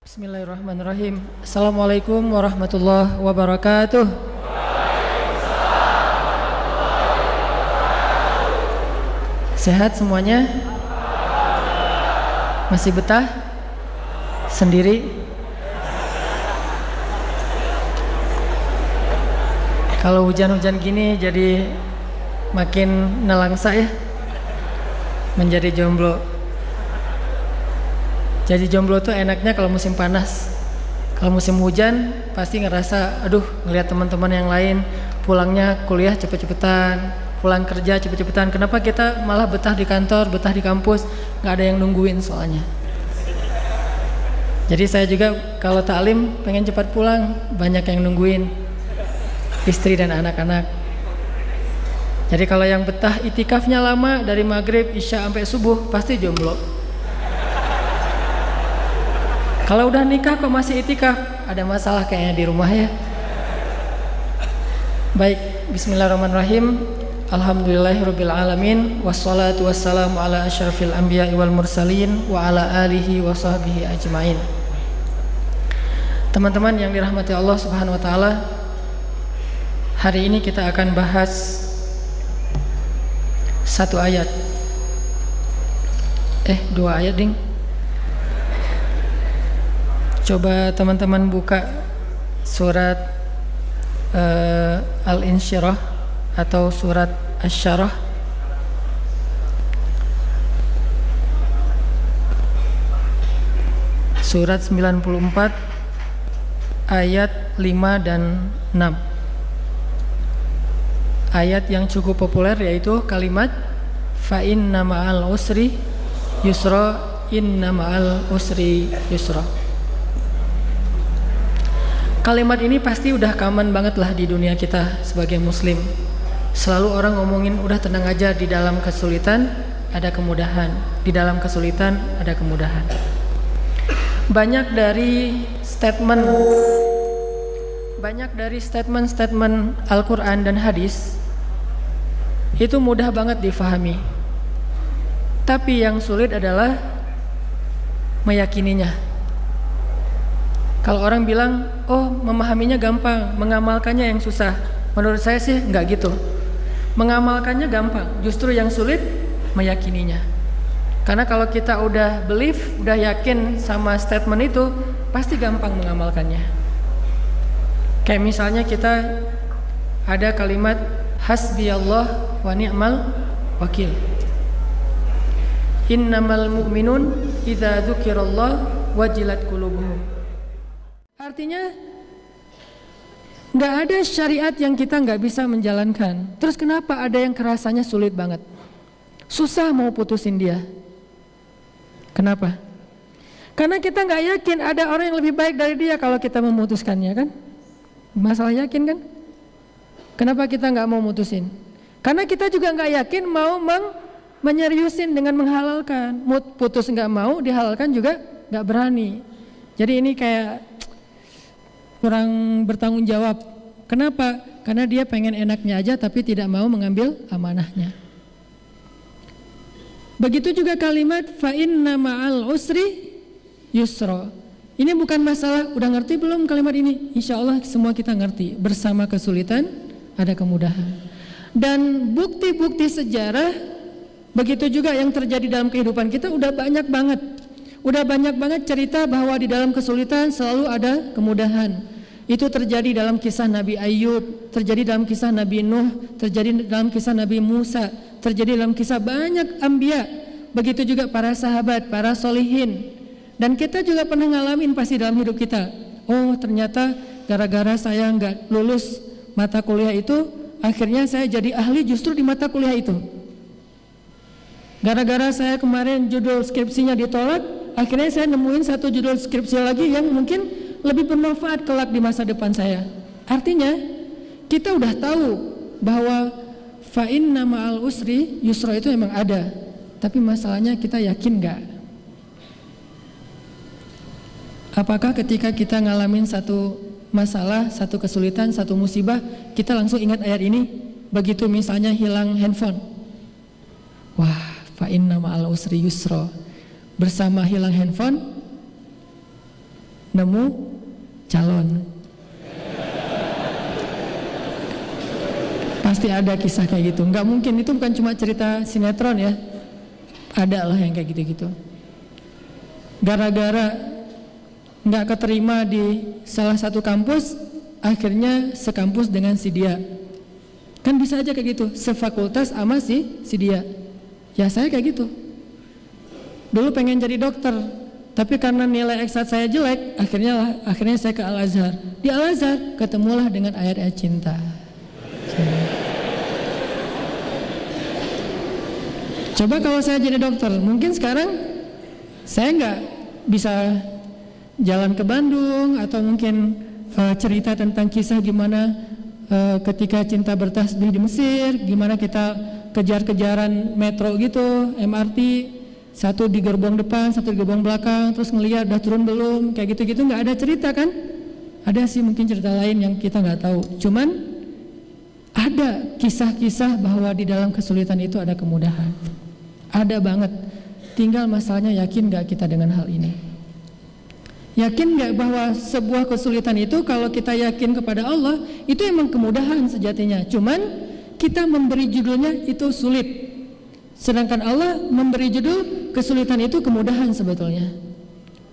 Bismillahirrahmanirrahim. Assalamualaikum warahmatullahi wabarakatuh. Sehat semuanya? Masih betah? Sendiri? Kalau hujan-hujan gini jadi makin nelangsa ya, menjadi jomblo. Jadi jomblo tuh enaknya kalau musim panas. Kalau musim hujan pasti ngerasa aduh ngelihat teman-teman yang lain pulangnya kuliah cepet-cepetan, pulang kerja cepet-cepetan. Kenapa kita malah betah di kantor, betah di kampus, nggak ada yang nungguin soalnya. Jadi saya juga kalau taklim pengen cepat pulang, banyak yang nungguin, istri dan anak-anak. Jadi kalau yang betah itikafnya lama dari maghrib, isya sampai subuh pasti jomblo. Kalau udah nikah kok masih itikaf, ada masalah kayaknya di rumah ya. Baik, bismillahirrahmanirrahim. Alhamdulillahirabbil alamin, wassalatu wassalamu ala asyrafil anbiya'i wal mursalin wa ala alihi wa sahbihi ajmain. Teman-teman yang dirahmati Allah Subhanahu wa taala, hari ini kita akan bahas satu ayat. Dua ayat, ding. Coba teman-teman buka surat Al-Insyirah atau surat Asy-Syarah. Surat 94 ayat 5 dan 6. Ayat yang cukup populer yaitu kalimat fa inna ma'al usri yusra, inna ma'al usri yusra. Kalimat ini pasti udah common banget lah di dunia kita sebagai muslim. Selalu orang ngomongin udah tenang aja, di dalam kesulitan ada kemudahan, di dalam kesulitan ada kemudahan. Banyak dari statement Al-Quran dan hadis itu mudah banget difahami. Tapi yang sulit adalah meyakininya. Kalau orang bilang, oh memahaminya gampang, mengamalkannya yang susah. Menurut saya sih enggak gitu. Mengamalkannya gampang, justru yang sulit meyakininya. Karena kalau kita udah believe, udah yakin sama statement itu, pasti gampang mengamalkannya. Kayak misalnya kita ada kalimat hasbiyallah wa ni'mal wakil. Innamal mu'minun idza dzukirallah wajilat qulubuhum. Artinya nggak ada syariat yang kita nggak bisa menjalankan. Terus kenapa ada yang kerasanya sulit banget, susah mau putusin dia? Kenapa? Karena kita nggak yakin ada orang yang lebih baik dari dia kalau kita memutuskannya, kan? Masalah yakin kan? Kenapa kita nggak mau mutusin? Karena kita juga nggak yakin mau menyeriusin dengan menghalalkan. Putus nggak mau, dihalalkan juga nggak berani. Jadi ini kayak kurang bertanggung jawab. Kenapa? Karena dia pengen enaknya aja tapi tidak mau mengambil amanahnya. Begitu juga kalimat fa inna ma'al usri yusra. Ini bukan masalah udah ngerti belum kalimat ini? Insya Allah semua kita ngerti. Bersama kesulitan ada kemudahan. Dan bukti-bukti sejarah begitu juga yang terjadi dalam kehidupan kita udah banyak banget. Udah banyak banget cerita bahwa di dalam kesulitan selalu ada kemudahan. Itu terjadi dalam kisah Nabi Ayub, terjadi dalam kisah Nabi Nuh, terjadi dalam kisah Nabi Musa, terjadi dalam kisah banyak anbiya. Begitu juga para sahabat, para solihin. Dan kita juga pernah ngalamin pasti dalam hidup kita. Oh ternyata gara-gara saya nggak lulus mata kuliah itu, akhirnya saya jadi ahli justru di mata kuliah itu. Gara-gara saya kemarin judul skripsinya ditolak, akhirnya saya nemuin satu judul skripsi lagi yang mungkin lebih bermanfaat kelak di masa depan saya. Artinya kita udah tahu bahwa fa inna ma'al usri yusra itu memang ada. Tapi masalahnya kita yakin gak? Apakah ketika kita ngalamin satu masalah, satu kesulitan, satu musibah, kita langsung ingat ayat ini? Begitu misalnya hilang handphone, wah fa inna ma'al usri yusra, bersama hilang handphone nemu calon. Pasti ada kisah kayak gitu. Nggak mungkin, itu bukan cuma cerita sinetron ya. Ada lah yang kayak gitu-gitu. Gara-gara nggak keterima di salah satu kampus, akhirnya sekampus dengan si dia. Kan bisa aja kayak gitu, sefakultas sama si dia. Ya saya kayak gitu. Dulu pengen jadi dokter, tapi karena nilai eksat saya jelek, akhirnya saya ke Al-Azhar. Di Al-Azhar ketemulah dengan ayat-ayat cinta. Coba kalau saya jadi dokter, mungkin sekarang saya nggak bisa jalan ke Bandung, atau mungkin cerita tentang kisah gimana ketika cinta bertasbih di Mesir, gimana kita kejar-kejaran metro gitu, MRT, satu di gerbong depan, satu di gerbong belakang, terus ngelihat udah turun belum, kayak gitu-gitu. Nggak ada cerita kan? Ada sih mungkin cerita lain yang kita nggak tahu. Cuman ada kisah-kisah bahwa di dalam kesulitan itu ada kemudahan. Ada banget. Tinggal masalahnya yakin nggak kita dengan hal ini. Yakin nggak bahwa sebuah kesulitan itu kalau kita yakin kepada Allah itu emang kemudahan sejatinya. Cuman kita memberi judulnya itu sulit. Sedangkan Allah memberi judul kesulitan itu kemudahan sebetulnya.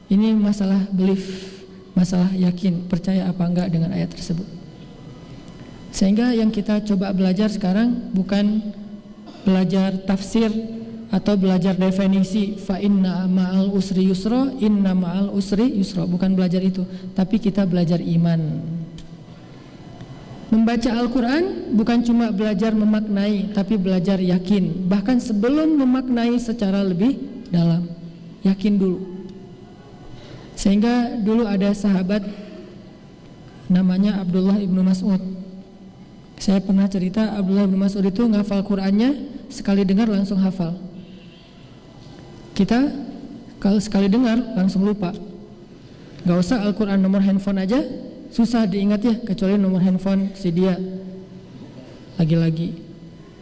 Ini masalah belief, masalah yakin, percaya apa enggak dengan ayat tersebut. Sehingga yang kita coba belajar sekarang bukan belajar tafsir atau belajar definisi fa inna ma'al usri yusra, inna ma'al usri yusra, bukan belajar itu, tapi kita belajar iman. Membaca Al-Quran bukan cuma belajar memaknai, tapi belajar yakin. Bahkan sebelum memaknai secara lebih dalam, yakin dulu. Sehingga dulu ada sahabat namanya Abdullah ibnu Mas'ud. Saya pernah cerita Abdullah ibnu Mas'ud itu ngafal Qurannya, sekali dengar langsung hafal. Kita kalau sekali dengar langsung lupa. Gak usah Al-Quran, nomor handphone aja susah diingat ya, kecuali nomor handphone si dia. Lagi-lagi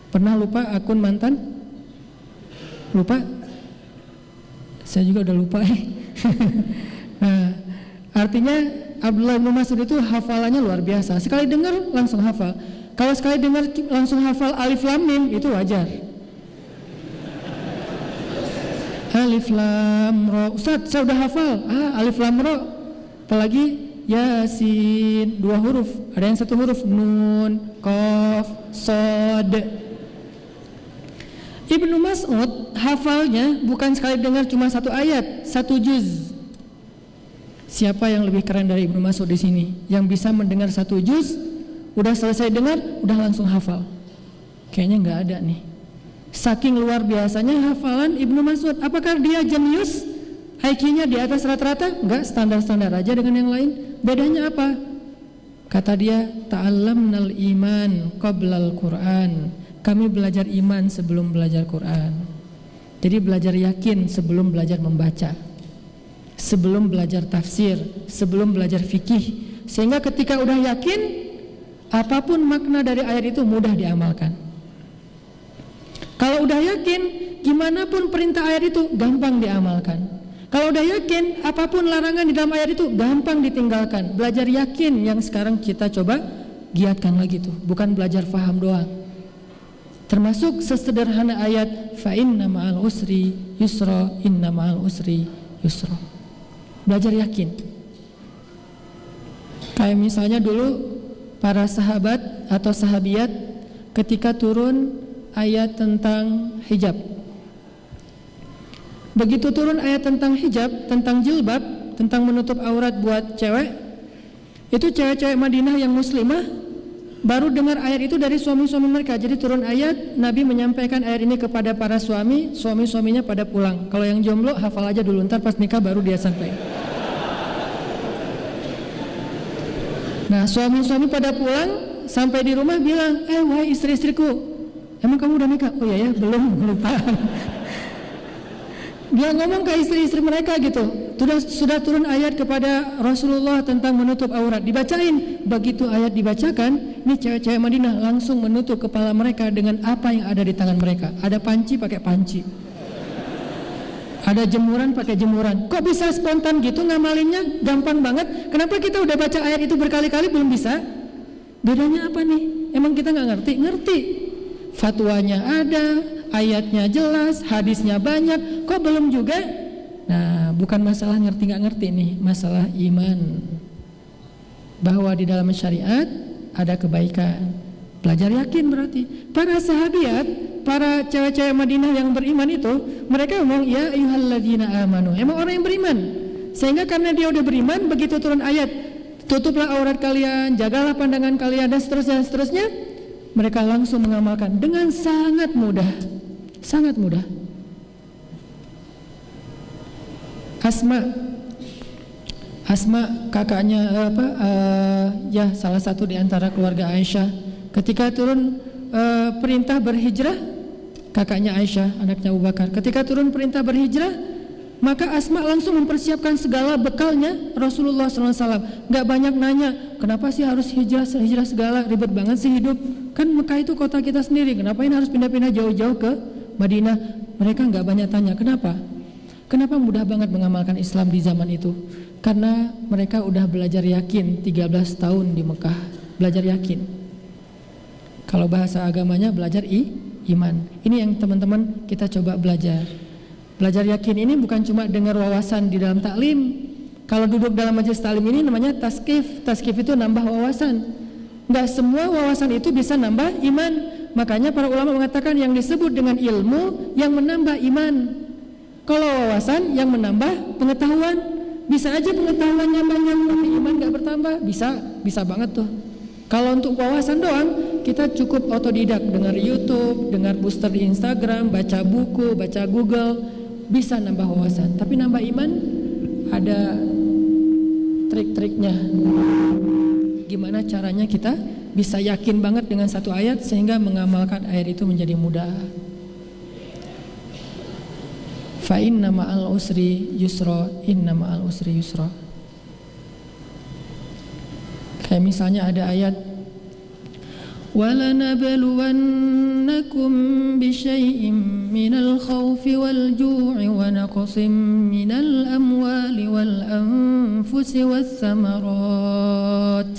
pernah lupa akun mantan? Lupa? Saya juga udah lupa ya. Nah, artinya Abdullah bin Mas'ud itu hafalannya luar biasa. Sekali dengar langsung hafal. Kalau sekali dengar langsung hafal alif lam mim itu wajar. Alif lam ro, Ustaz saya udah hafal. Alif lam ro, apalagi Yasin, 2 huruf, ada yang 1 huruf, Nun, Qaf, Shad. Ibnu Mas'ud hafalnya bukan sekali dengar cuma 1 ayat, 1 juz. Siapa yang lebih keren dari Ibnu Mas'ud di sini? Yang bisa mendengar 1 juz, udah selesai dengar, udah langsung hafal? Kayaknya nggak ada nih. Saking luar biasanya hafalan Ibnu Mas'ud. Apakah dia jenius? IQ-nya di atas rata-rata? Enggak, standar-standar aja dengan yang lain. Bedanya apa? Kata dia, ta'allamnal iman qablal Qur'an. Kami belajar iman sebelum belajar Quran. Jadi belajar yakin sebelum belajar membaca, sebelum belajar tafsir, sebelum belajar fikih. Sehingga ketika udah yakin, apapun makna dari ayat itu mudah diamalkan. Kalau udah yakin, gimana pun perintah ayat itu gampang diamalkan. Kalau udah yakin, apapun larangan di dalam ayat itu gampang ditinggalkan. Belajar yakin yang sekarang kita coba giatkan lagi tuh, bukan belajar faham doang. Termasuk sesederhana ayat fa inna ma'al usri yusra, inna ma'al usri yusra. Belajar yakin. Kayak misalnya dulu para sahabat atau sahabiat ketika turun ayat tentang hijab. Begitu turun ayat tentang hijab, tentang jilbab, tentang menutup aurat buat cewek, itu cewek-cewek Madinah yang muslimah baru dengar ayat itu dari suami-suami mereka. Jadi turun ayat, Nabi menyampaikan ayat ini kepada para suami, suami-suaminya pada pulang. Kalau yang jomblo hafal aja dulu, ntar pas nikah baru dia sampai. Nah, suami-suami pada pulang, sampai di rumah bilang, wahai istri-istriku, emang kamu udah nikah? Oh iya ya, belum, lupa. Dia ngomong ke istri-istri mereka gitu, sudah turun ayat kepada Rasulullah tentang menutup aurat, dibacain. Begitu ayat dibacakan, ini cewek-cewek Madinah langsung menutup kepala mereka dengan apa yang ada di tangan mereka. Ada panci, pakai panci. Ada jemuran pakai jemuran. Kok bisa spontan gitu ngamalinnya? Gampang banget. Kenapa kita udah baca ayat itu berkali-kali belum bisa? Bedanya apa nih? Emang kita nggak ngerti? Ngerti. Fatwanya ada, ayatnya jelas, hadisnya banyak. Kok belum juga? Nah, bukan masalah ngerti nggak ngerti nih, masalah iman. Bahwa di dalam syariat ada kebaikan. Belajar yakin berarti. Para sahabiat, para cewek-cewek Madinah yang beriman itu, mereka ngomong ya ayyuhalladzina amanu. Emang orang yang beriman. Sehingga karena dia udah beriman, begitu turun ayat, tutuplah aurat kalian, jagalah pandangan kalian, dan seterusnya, mereka langsung mengamalkan dengan sangat mudah. Sangat mudah. Asma kakaknya ya salah satu di antara keluarga Aisyah. Ketika turun perintah berhijrah, kakaknya Aisyah, anaknya Abu Bakar. Ketika turun perintah berhijrah, maka Asma langsung mempersiapkan segala bekalnya Rasulullah SAW. Gak banyak nanya, kenapa sih harus hijrah segala, ribet banget sih hidup. Kan Mekah itu kota kita sendiri, kenapain harus pindah-pindah jauh-jauh ke Madinah? Mereka gak banyak tanya, kenapa? Kenapa mudah banget mengamalkan Islam di zaman itu? Karena mereka udah belajar yakin 13 tahun di Mekah. Belajar yakin. Kalau bahasa agamanya belajar iman. Ini yang teman-teman kita coba belajar. Belajar yakin ini bukan cuma dengar wawasan di dalam taklim. Kalau duduk dalam majelis taklim ini namanya taskif. Taskif itu nambah wawasan. Nggak semua wawasan itu bisa nambah iman. Makanya para ulama mengatakan yang disebut dengan ilmu yang menambah iman. Kalau wawasan yang menambah pengetahuan. Bisa aja pengetahuannya banyak tapi iman nggak bertambah. Bisa banget tuh. Kalau untuk wawasan doang, kita cukup otodidak, dengar YouTube, dengar booster di Instagram, baca buku, baca Google, bisa nambah wawasan. Tapi nambah iman ada trik-triknya. Gimana caranya kita bisa yakin banget dengan satu ayat sehingga mengamalkan ayat itu menjadi mudah. Fa inna ma'al usri yusra, inna ma'al usri yusra. Kayak misalnya ada ayat وَلَنَبْلُوَنَّكُمْ بِشَيْءٍ مِّنَ الْخَوْفِ وَالْجُوعِ وَنَقْصٍ مِّنَ الْأَمْوَالِ وَالْأَنفُسِ وَالثَّمَرَاتِ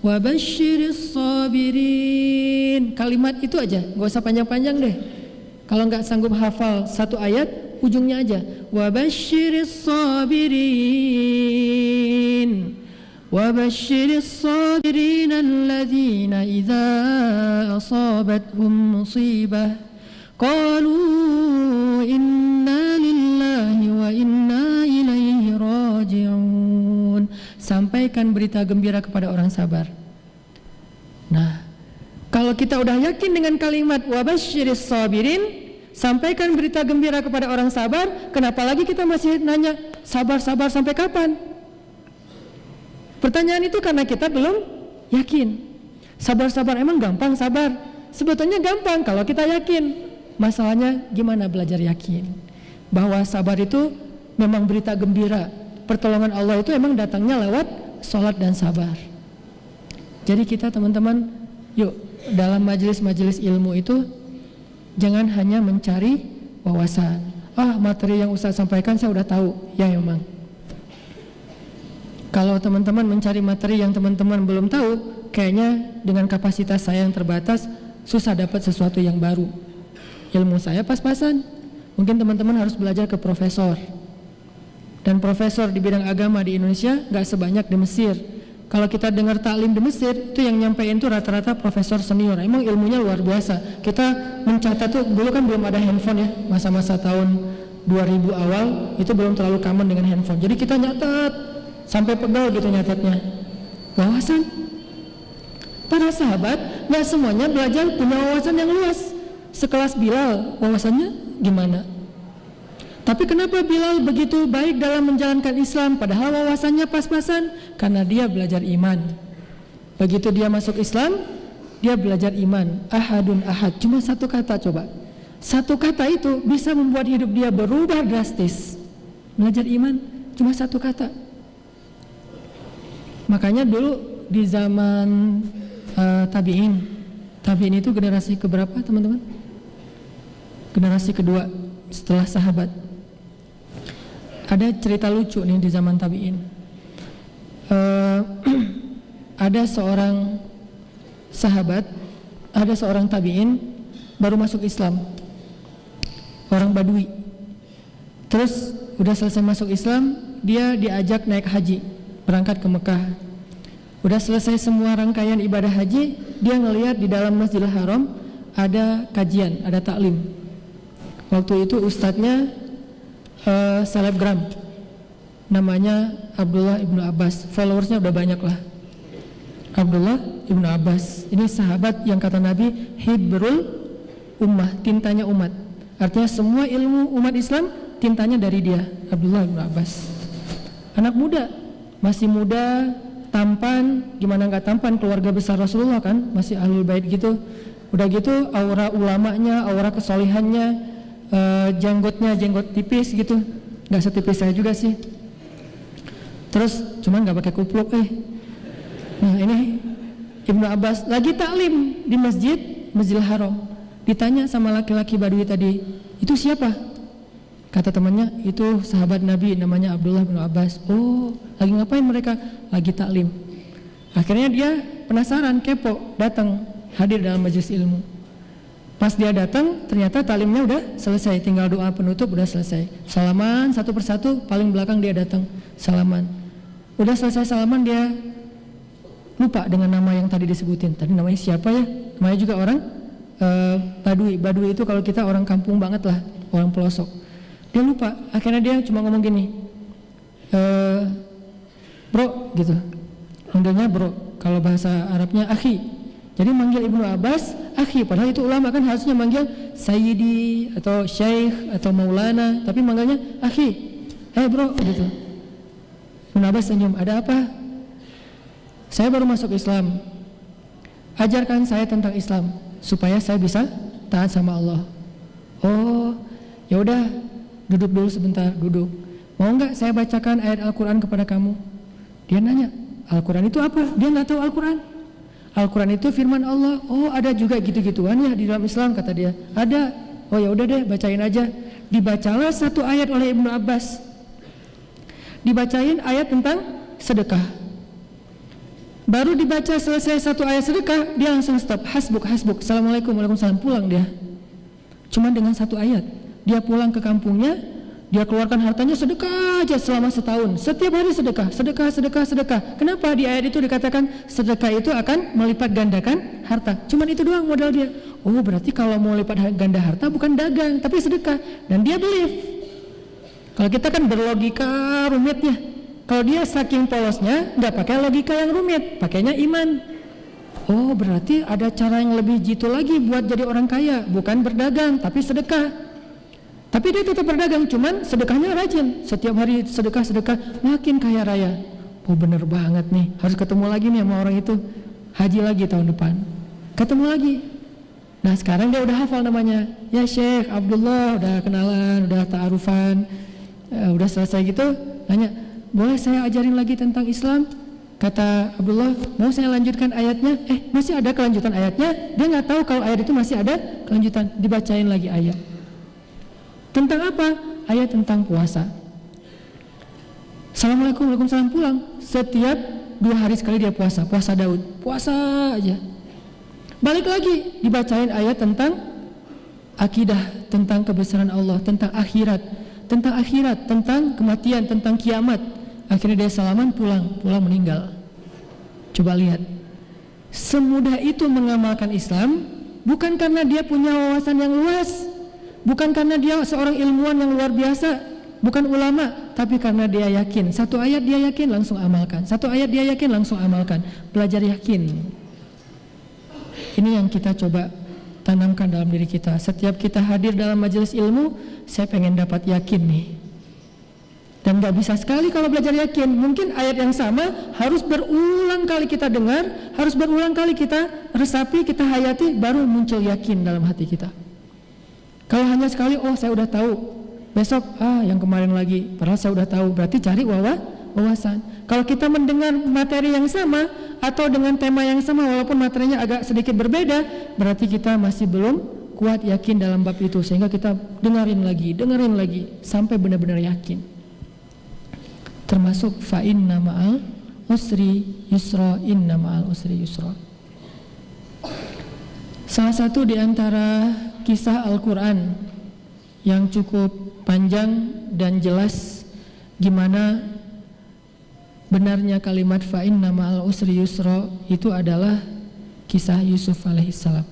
وَبَشِّرِ الصَّابِرِينَ. Kalimat itu aja, gak usah panjang-panjang deh. Kalau nggak sanggup hafal satu ayat, ujungnya aja وَبَشِّرِ الصَّابِرِينَ وَبَشِّرِ الصَّابِرِينَ الَّذِينَ إِذَا أَصَابَتْهُمْ مُصِيبَةٌ قَالُوا إِنَّا لِلَّهِ وَإِنَّا إِلَيْهِ رَاجِعُونَ. Sampaikan berita gembira kepada orang sabar. Nah, kalau kita udah yakin dengan kalimat وَبَشِّرِ الصَّابِرِينَ, sampaikan berita gembira kepada orang sabar, kenapa lagi kita masih nanya sabar-sabar sampai kapan? Pertanyaan itu karena kita belum yakin. Sabar-sabar emang gampang sabar? Sebetulnya gampang kalau kita yakin. Masalahnya gimana belajar yakin bahwa sabar itu memang berita gembira. Pertolongan Allah itu emang datangnya lewat sholat dan sabar. Jadi kita teman-teman, yuk dalam majelis-majelis ilmu itu jangan hanya mencari wawasan. Materi yang Ustaz sampaikan saya udah tahu. Ya memang. Kalau teman-teman mencari materi yang teman-teman belum tahu, kayaknya dengan kapasitas saya yang terbatas, susah dapat sesuatu yang baru. Ilmu saya pas-pasan. Mungkin teman-teman harus belajar ke profesor. Dan profesor di bidang agama di Indonesia gak sebanyak di Mesir. Kalau kita dengar taklim di Mesir, itu yang nyampein tuh rata-rata profesor senior. Emang ilmunya luar biasa. Kita mencatat tuh, dulu kan belum ada handphone ya, masa-masa tahun 2000 awal, itu belum terlalu common dengan handphone. Jadi kita nyatat sampai pegal gitu nyatetnya. Wawasan. Para sahabat gak semuanya belajar punya wawasan yang luas. Sekelas Bilal, wawasannya gimana? Tapi kenapa Bilal begitu baik dalam menjalankan Islam padahal wawasannya pas-pasan? Karena dia belajar iman. Begitu dia masuk Islam, dia belajar iman. Ahadun ahad, cuma satu kata coba. Satu kata itu bisa membuat hidup dia berubah drastis. Belajar iman, cuma satu kata. Makanya dulu di zaman tabi'in itu generasi keberapa teman-teman? Generasi kedua setelah sahabat. Ada cerita lucu nih di zaman tabi'in. Ada seorang sahabat, ada seorang tabi'in baru masuk Islam, orang Badui. Terus udah selesai masuk Islam, dia diajak naik haji, berangkat ke Mekah. Udah selesai semua rangkaian ibadah haji, dia ngelihat di dalam Masjidil Haram ada kajian, ada taklim. Waktu itu ustadznya selebgram, namanya Abdullah ibnu Abbas, followersnya udah banyak lah. Abdullah ibnu Abbas ini sahabat yang kata Nabi hibrul ummah, tintanya umat. Artinya semua ilmu umat Islam tintanya dari dia, Abdullah ibnu Abbas. Anak muda, masih muda, tampan, gimana nggak tampan, keluarga besar Rasulullah kan, masih ahlul bait gitu. Udah gitu aura ulamanya, aura kesolihannya, jenggotnya jenggot tipis gitu, nggak setipis saya juga sih. Terus cuman nggak pakai kupluk. Nah ini Ibnu Abbas lagi taklim di Masjidil Haram. Ditanya sama laki-laki Badui tadi, itu siapa? Kata temannya, itu sahabat Nabi namanya Abdullah bin Abbas. Oh, lagi ngapain mereka? Lagi taklim. Akhirnya dia penasaran, kepo, datang hadir dalam majelis ilmu. Pas dia datang, ternyata taklimnya udah selesai, tinggal doa penutup udah selesai. Salaman satu persatu, paling belakang dia datang, salaman. Udah selesai salaman, dia lupa dengan nama yang tadi disebutin. Tadi namanya siapa ya? Namanya juga orang Badui. Badui itu kalau kita orang kampung banget lah, orang pelosok. Dia lupa, akhirnya dia cuma ngomong gini, bro gitu, manggilnya bro, kalau bahasa Arabnya akhi. Jadi manggil Ibnu Abbas akhi, padahal itu ulama kan harusnya manggil sayyidi atau syekh atau maulana, tapi manggilnya akhi. Bro gitu. Ibnu Abbas senyum, ada apa? Saya baru masuk Islam, ajarkan saya tentang Islam supaya saya bisa taat sama Allah. Oh, ya udah, duduk dulu sebentar, duduk. Mau nggak saya bacakan ayat Al-Quran kepada kamu? Dia nanya, Al-Quran itu apa? Dia nggak tahu Al-Quran. Al-Quran itu firman Allah. Oh, ada juga gitu-gituan ya di dalam Islam, kata dia. Ada. Oh ya udah deh, bacain aja. Dibacalah satu ayat oleh Ibnu Abbas. Dibacain ayat tentang sedekah. Baru dibaca selesai satu ayat sedekah, dia langsung stop. Hasbuk, hasbuk. Assalamualaikum, waalaikumsalam. Pulang dia. Cuma dengan satu ayat. Dia pulang ke kampungnya, dia keluarkan hartanya sedekah aja selama setahun. Setiap hari sedekah, sedekah, sedekah, sedekah. Kenapa di ayat itu dikatakan sedekah itu akan melipat gandakan harta? Cuman itu doang modal dia. Oh, berarti kalau mau lipat ganda harta bukan dagang, tapi sedekah. Dan dia believe. Kalau kita kan berlogika rumitnya. Kalau dia saking polosnya, nggak pakai logika yang rumit, pakainya iman. Oh, berarti ada cara yang lebih jitu lagi buat jadi orang kaya, bukan berdagang, tapi sedekah. Tapi dia tetap berdagang, cuman sedekahnya rajin. Setiap hari sedekah, makin kaya raya. Oh, bener banget nih, harus ketemu lagi nih sama orang itu. Haji lagi tahun depan, ketemu lagi. Nah sekarang dia udah hafal namanya. Ya Syekh Abdullah, udah kenalan, udah ta'arufan, udah selesai gitu. Nanya, boleh saya ajarin lagi tentang Islam? Kata Abdullah, mau saya lanjutkan ayatnya? Masih ada kelanjutan ayatnya? Dia nggak tahu kalau ayat itu masih ada kelanjutan. Dibacain lagi ayat. Tentang apa? Ayat tentang puasa. Assalamualaikum, waalaikumsalam, pulang. Setiap 2 hari sekali dia puasa. Puasa Daud, puasa aja. Balik lagi, dibacain ayat tentang akidah, tentang kebesaran Allah, tentang akhirat, tentang kematian, tentang kiamat. Akhirnya dia salaman, pulang meninggal. Coba lihat, semudah itu mengamalkan Islam, bukan karena dia punya wawasan yang luas, bukan karena dia seorang ilmuwan yang luar biasa, bukan ulama, tapi karena dia yakin. Satu ayat dia yakin, langsung amalkan. Satu ayat dia yakin, langsung amalkan. Belajar yakin. Ini yang kita coba tanamkan dalam diri kita. Setiap kita hadir dalam majelis ilmu, saya pengen dapat yakin nih. Dan gak bisa sekali kalau belajar yakin. Mungkin ayat yang sama harus berulang kali kita dengar, harus berulang kali kita resapi, kita hayati, baru muncul yakin dalam hati kita. Kalau hanya sekali, oh saya udah tahu, besok yang kemarin lagi, padahal saya udah tahu, berarti cari wawasan. Kalau kita mendengar materi yang sama atau dengan tema yang sama walaupun materinya agak sedikit berbeda, berarti kita masih belum kuat yakin dalam bab itu, sehingga kita dengerin lagi sampai benar-benar yakin. termasuk fa inna ma'al usri yusra, inna ma'al usri yusra. Salah satu di antara kisah Al-Quran yang cukup panjang dan jelas gimana benarnya kalimat fa inna ma'al usri yusra itu adalah kisah Yusuf alaihissalam.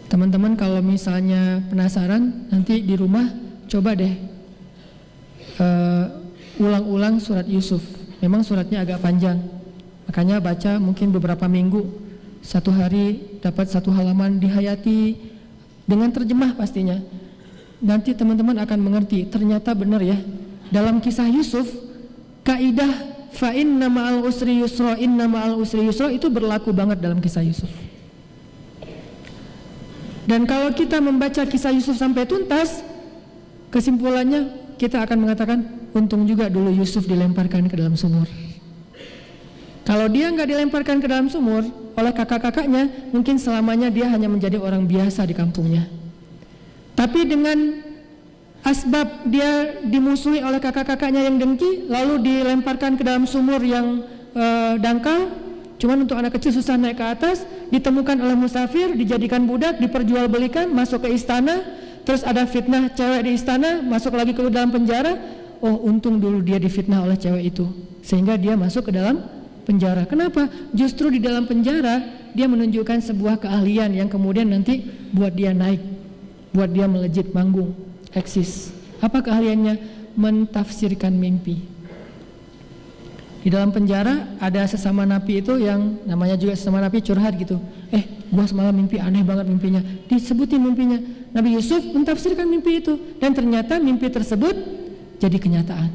Teman-teman kalau misalnya penasaran, nanti di rumah coba deh ulang-ulang surat Yusuf. Memang suratnya agak panjang, makanya baca mungkin beberapa minggu, satu hari dapat satu halaman, dihayati dengan terjemah pastinya. Nanti teman-teman akan mengerti, ternyata benar ya, dalam kisah Yusuf kaidah fa inna ma'al usri yusra, inna ma'al usri yusra itu berlaku banget dalam kisah Yusuf. Dan kalau kita membaca kisah Yusuf sampai tuntas, kesimpulannya kita akan mengatakan untung juga dulu Yusuf dilemparkan ke dalam sumur. Kalau dia nggak dilemparkan ke dalam sumur oleh kakak-kakaknya, mungkin selamanya dia hanya menjadi orang biasa di kampungnya. Tapi dengan asbab dia dimusuhi oleh kakak-kakaknya yang dengki, lalu dilemparkan ke dalam sumur yang dangkal, cuman untuk anak kecil susah naik ke atas, ditemukan oleh musafir, dijadikan budak, diperjualbelikan, masuk ke istana, terus ada fitnah cewek di istana, masuk lagi ke dalam penjara. Oh, untung dulu dia difitnah oleh cewek itu, sehingga dia masuk ke dalam penjara. Kenapa? Justru di dalam penjara dia menunjukkan sebuah keahlian yang kemudian nanti buat dia naik, buat dia melejit manggung, eksis. Apa keahliannya? Mentafsirkan mimpi. Di dalam penjara ada sesama napi itu yang namanya juga sesama napi curhat gitu. Gua semalam mimpi aneh banget mimpinya. Disebutin mimpinya. Nabi Yusuf mentafsirkan mimpi itu dan ternyata mimpi tersebut jadi kenyataan.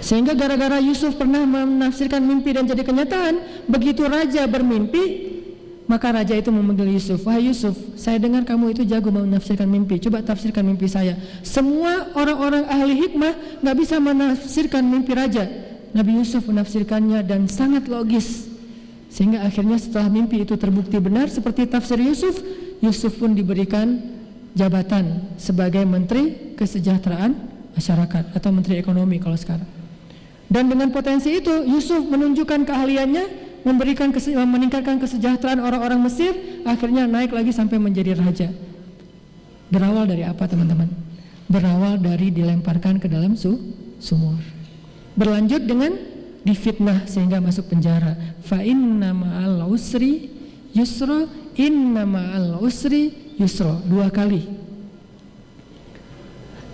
Sehingga gara-gara Yusuf pernah menafsirkan mimpi dan jadi kenyataan, begitu raja bermimpi, maka raja itu memanggil Yusuf. Wahai Yusuf, saya dengar kamu itu jago menafsirkan mimpi, coba tafsirkan mimpi saya. Semua orang-orang ahli hikmah gak bisa menafsirkan mimpi raja. Nabi Yusuf menafsirkannya dan sangat logis. Sehingga akhirnya setelah mimpi itu terbukti benar seperti tafsir Yusuf, Yusuf pun diberikan jabatan sebagai Menteri Kesejahteraan Masyarakat atau Menteri Ekonomi kalau sekarang. Dan dengan potensi itu Yusuf menunjukkan keahliannya, meningkatkan kesejahteraan orang-orang Mesir, akhirnya naik lagi sampai menjadi raja. Berawal dari apa teman-teman? Berawal dari dilemparkan ke dalam sumur. Berlanjut dengan difitnah sehingga masuk penjara. Fa inna ma'al usri yusra, inna ma'al usri yusra, 2 kali.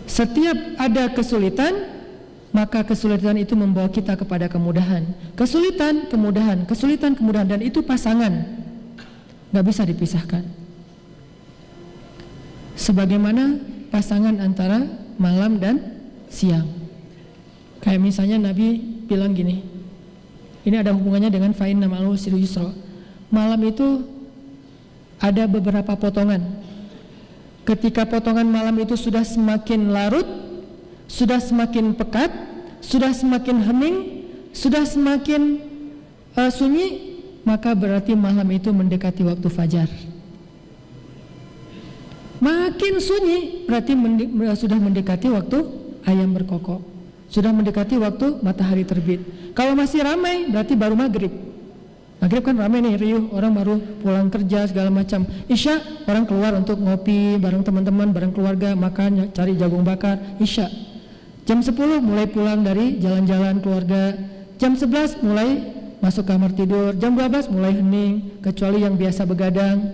Setiap ada kesulitan, maka kesulitan itu membawa kita kepada kemudahan. Kesulitan, kemudahan, kesulitan, kemudahan, dan itu pasangan, gak bisa dipisahkan. Sebagaimana pasangan antara malam dan siang. Kayak misalnya Nabi bilang gini, ini ada hubungannya dengan fa inna ma'al usri yusra. Malam itu ada beberapa potongan. Ketika potongan malam itu sudah semakin larut, sudah semakin pekat, sudah semakin hening, sudah semakin sunyi, maka berarti malam itu mendekati waktu fajar. Makin sunyi berarti sudah mendekati waktu ayam berkokok, sudah mendekati waktu matahari terbit. Kalau masih ramai berarti baru maghrib. Maghrib kan ramai nih, riuh, orang baru pulang kerja segala macam. Isya orang keluar untuk ngopi bareng teman-teman, bareng keluarga, makan, cari jagung bakar. Isya jam 10 mulai pulang dari jalan-jalan keluarga, jam 11 mulai masuk kamar tidur, jam 12 mulai hening, kecuali yang biasa begadang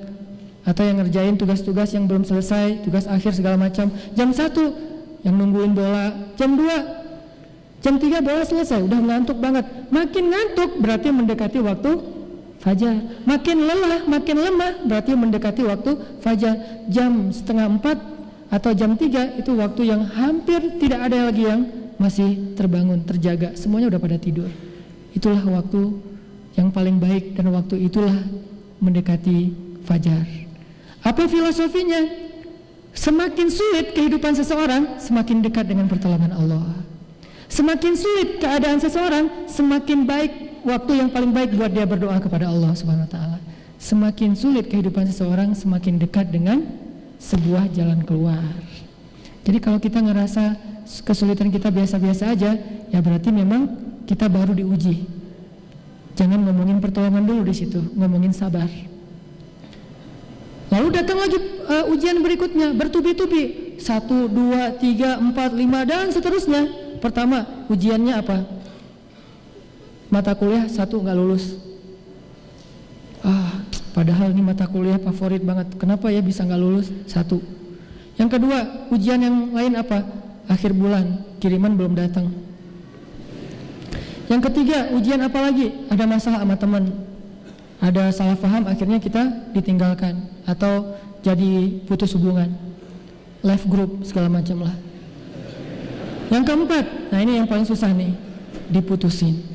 atau yang ngerjain tugas-tugas yang belum selesai, tugas akhir segala macam. Jam 1 yang nungguin bola, jam 2, jam 3 bola selesai, udah ngantuk banget. Makin ngantuk berarti mendekati waktu fajar. Makin lelah, makin lemah berarti mendekati waktu fajar. Jam 3:30 atau jam 3 itu waktu yang hampir tidak ada lagi yang masih terbangun, terjaga, semuanya udah pada tidur. Itulah waktu yang paling baik dan waktu itulah mendekati fajar. Apa filosofinya? Semakin sulit kehidupan seseorang, semakin dekat dengan pertolongan Allah. Semakin sulit keadaan seseorang, semakin baik waktu yang paling baik buat dia berdoa kepada Allah Subhanahu wa taala. Semakin sulit kehidupan seseorang, semakin dekat dengan sebuah jalan keluar. Jadi kalau kita ngerasa kesulitan kita biasa-biasa aja, ya berarti memang kita baru diuji. Jangan ngomongin pertolongan dulu di situ, ngomongin sabar. Lalu datang lagi ujian berikutnya, bertubi-tubi, 1, 2, 3, 4, 5 dan seterusnya. Pertama ujiannya apa? Mata kuliah 1 nggak lulus. Padahal ini mata kuliah favorit banget. Kenapa ya bisa nggak lulus? 1. Yang kedua ujian yang lain apa? Akhir bulan, kiriman belum datang. Yang ketiga ujian apa lagi? Ada masalah sama teman, ada salah paham, akhirnya kita ditinggalkan atau jadi putus hubungan, live group segala macam lah. Yang keempat, nah ini yang paling susah nih, diputusin.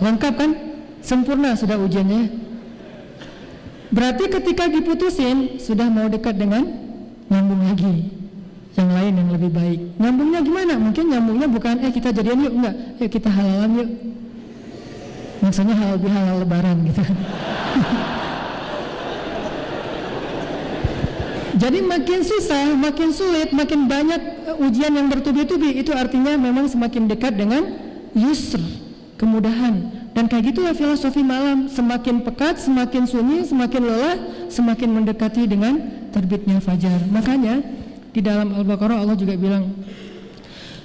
Lengkap kan? Sempurna sudah ujiannya. Berarti ketika diputusin sudah mau dekat dengan nyambung lagi yang lain yang lebih baik. Nyambungnya gimana? Mungkin nyambungnya bukan kita jadian yuk, enggak, yuk kita halalan yuk. Maksudnya halal lebaran gitu. Jadi makin susah, makin sulit, makin banyak ujian yang bertubi-tubi, itu artinya memang semakin dekat dengan yusr, kemudahan. Dan kayak gitulah filosofi malam, semakin pekat, semakin sunyi, semakin lelah, semakin mendekati dengan terbitnya fajar. Makanya di dalam Al-Baqarah Allah juga bilang,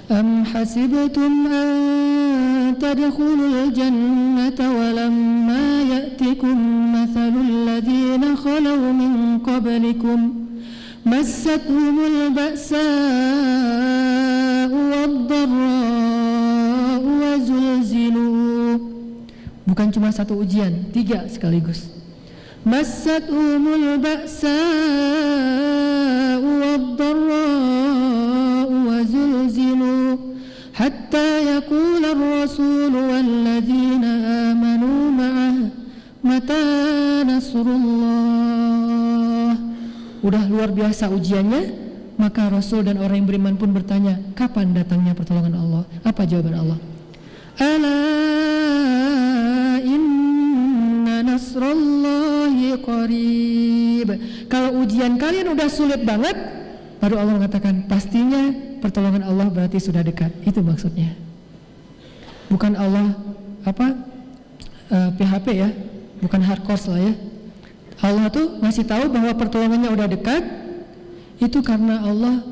Am hasibtum an tadkhulul jannata walamma ya'tikum mathalul ladzina khalaw min qablikum massathumul ba'sa'u wad-dharra'u wa zulzilu. Bukan cuma 1 ujian, 3 sekaligus. Massathumul ba'sa'u wad-dharra'u wa zulzilu hatta yaqula ar-rasul walladzina amanu ma'ah mata nasrullah. Udah luar biasa ujiannya, maka Rasul dan orang yang beriman pun bertanya, kapan datangnya pertolongan Allah? Apa jawaban Allah? Ala inna nasrullahi qarib. Kalau ujian kalian udah sulit banget, baru Allah mengatakan pastinya pertolongan Allah berarti sudah dekat. Itu maksudnya. Bukan Allah PHP ya, bukan hardcore lah ya. Allah tuh ngasih tahu bahwa pertolongannya udah dekat. Itu karena Allah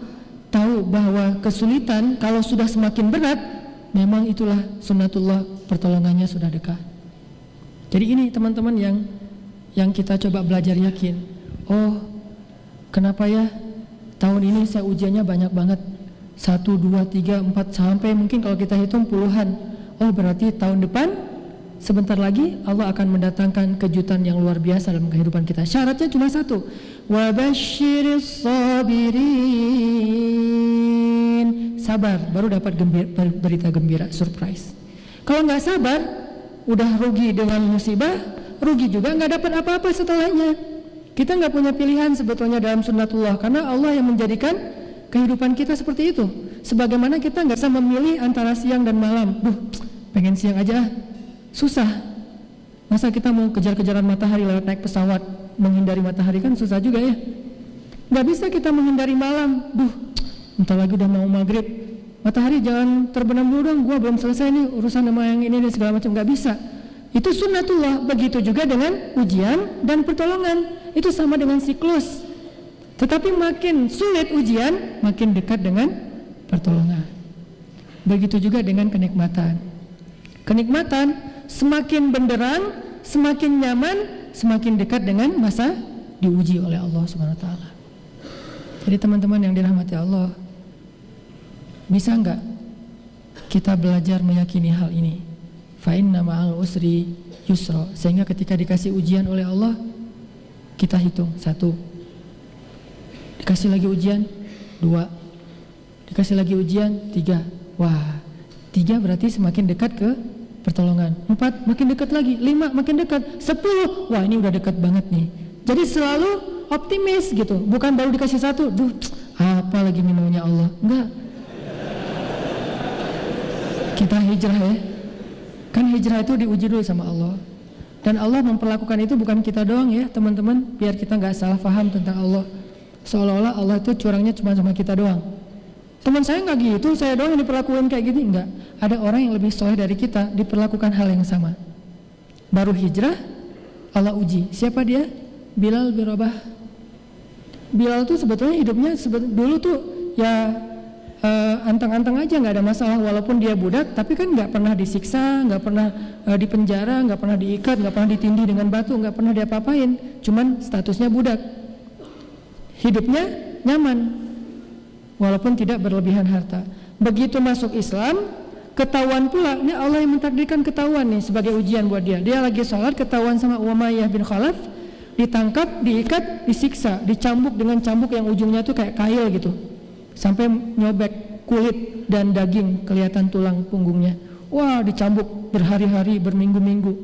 tahu bahwa kesulitan kalau sudah semakin berat, memang itulah sunnatullah, pertolongannya sudah dekat. Jadi ini teman-teman yang kita coba belajar yakin. Oh, kenapa ya tahun ini saya ujiannya banyak banget, 1, 2, 3, 4 sampai mungkin kalau kita hitung puluhan. Oh, berarti tahun depan sebentar lagi Allah akan mendatangkan kejutan yang luar biasa dalam kehidupan kita. Syaratnya cuma 1, wabasyiris sabirin. Sabar, baru dapat berita gembira, surprise. Kalau nggak sabar, udah rugi dengan musibah, rugi juga nggak dapat apa-apa setelahnya. Kita nggak punya pilihan sebetulnya dalam sunnatullah, karena Allah yang menjadikan kehidupan kita seperti itu. Sebagaimana kita nggak bisa memilih antara siang dan malam. Pengen siang aja, susah. Masa kita mau kejar-kejaran matahari lewat naik pesawat, menghindari matahari kan susah juga ya. Nggak bisa kita menghindari malam. Entar lagi udah mau maghrib, matahari jangan terbenam dulu dong, gua belum selesai nih urusan sama yang ini dan segala macam. Nggak bisa. Itu sunnatullah. Begitu juga dengan ujian dan pertolongan. Itu sama dengan siklus. Tetapi makin sulit ujian, makin dekat dengan pertolongan. Begitu juga dengan kenikmatan. Kenikmatan semakin benderang, semakin nyaman, semakin dekat dengan masa diuji oleh Allah Subhanahu wa taala. Jadi teman-teman yang dirahmati Allah, bisa enggak kita belajar meyakini hal ini? Fa inna ma'al usri yusra. Sehingga ketika dikasih ujian oleh Allah, kita hitung 1. Dikasih lagi ujian 2. Dikasih lagi ujian 3. Wah, 3 berarti semakin dekat ke pertolongan. 4 makin dekat lagi, 5 makin dekat, 10 wah ini udah dekat banget nih. Jadi selalu optimis gitu, bukan baru dikasih 1, apa lagi nih maunya Allah. Enggak, kita hijrah ya, kan hijrah itu diuji dulu sama Allah. Dan Allah memperlakukan itu bukan kita doang ya teman-teman, biar kita nggak salah paham tentang Allah. Seolah-olah Allah itu curangnya cuma sama kita doang. Teman saya nggak gitu, saya doang yang diperlakukan kayak gini. Enggak, ada orang yang lebih soleh dari kita diperlakukan hal yang sama. Baru hijrah, Allah uji. Siapa dia? Bilal bin Rabah. Bilal tuh sebetulnya hidupnya dulu tuh ya anteng-anteng aja, nggak ada masalah. Walaupun dia budak, tapi kan nggak pernah disiksa, nggak pernah dipenjara, nggak pernah diikat, nggak pernah ditindih dengan batu, nggak pernah diapa-apain. Cuman statusnya budak. Hidupnya nyaman, walaupun tidak berlebihan harta. Begitu masuk Islam, ketahuan pula, ini Allah yang mentakdirkan ketahuan nih sebagai ujian buat dia. Dia lagi sholat, ketahuan sama Umayyah bin Khalaf, ditangkap, diikat, disiksa, dicambuk dengan cambuk yang ujungnya tuh kayak kail gitu, sampai nyobek kulit dan daging, kelihatan tulang punggungnya. Wah, dicambuk berhari-hari, berminggu-minggu.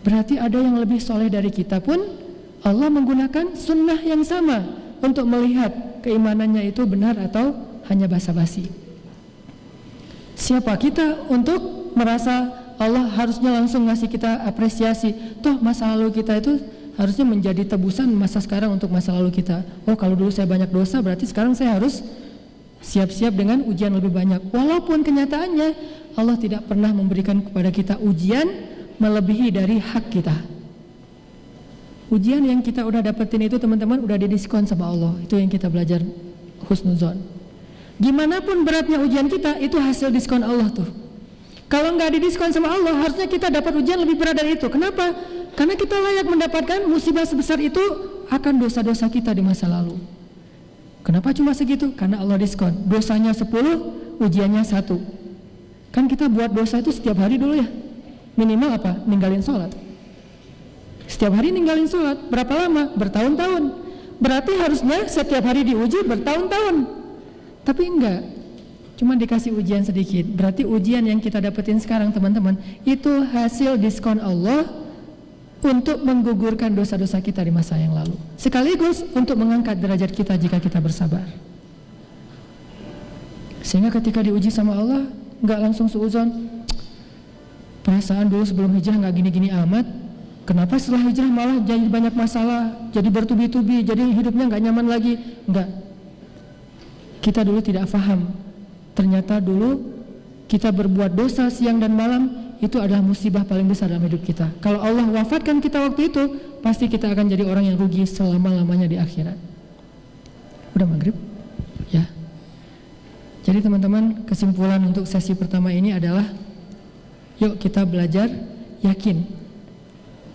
Berarti ada yang lebih soleh dari kita pun Allah menggunakan sunnah yang sama untuk melihat keimanannya itu benar atau hanya basa-basi. Siapa kita untuk merasa Allah harusnya langsung ngasih kita apresiasi? Toh masa lalu kita itu harusnya menjadi tebusan masa sekarang untuk masa lalu kita. Oh, kalau dulu saya banyak dosa, berarti sekarang saya harus siap-siap dengan ujian lebih banyak. Walaupun kenyataannya Allah tidak pernah memberikan kepada kita ujian melebihi dari hak kita. Ujian yang kita udah dapetin itu teman-teman udah didiskon sama Allah. Itu yang kita belajar husnuzon. Gimana pun beratnya ujian kita, itu hasil diskon Allah tuh. Kalau nggak didiskon sama Allah, harusnya kita dapat ujian lebih berat dari itu. Kenapa? Karena kita layak mendapatkan musibah sebesar itu akan dosa-dosa kita di masa lalu. Kenapa cuma segitu? Karena Allah diskon. Dosanya 10, ujiannya 1. Kan kita buat dosa itu setiap hari dulu ya. Minimal apa? Ninggalin sholat. Setiap hari ninggalin sholat. Berapa lama? Bertahun-tahun. Berarti harusnya setiap hari diuji bertahun-tahun. Tapi enggak, cuma dikasih ujian sedikit. Berarti ujian yang kita dapetin sekarang teman-teman, itu hasil diskon Allah untuk menggugurkan dosa-dosa kita di masa yang lalu, sekaligus untuk mengangkat derajat kita jika kita bersabar. Sehingga ketika diuji sama Allah, enggak langsung suuzon, perasaan dulu sebelum hijrah enggak gini-gini amat, kenapa setelah hijrah malah jadi banyak masalah, jadi bertubi-tubi, jadi hidupnya enggak nyaman lagi. Enggak. Kita dulu tidak paham, ternyata dulu kita berbuat dosa siang dan malam, itu adalah musibah paling besar dalam hidup kita. Kalau Allah wafatkan kita waktu itu, pasti kita akan jadi orang yang rugi selama-lamanya di akhirat. Udah maghrib? Ya. Jadi teman-teman, kesimpulan untuk sesi pertama ini adalah, yuk kita belajar yakin.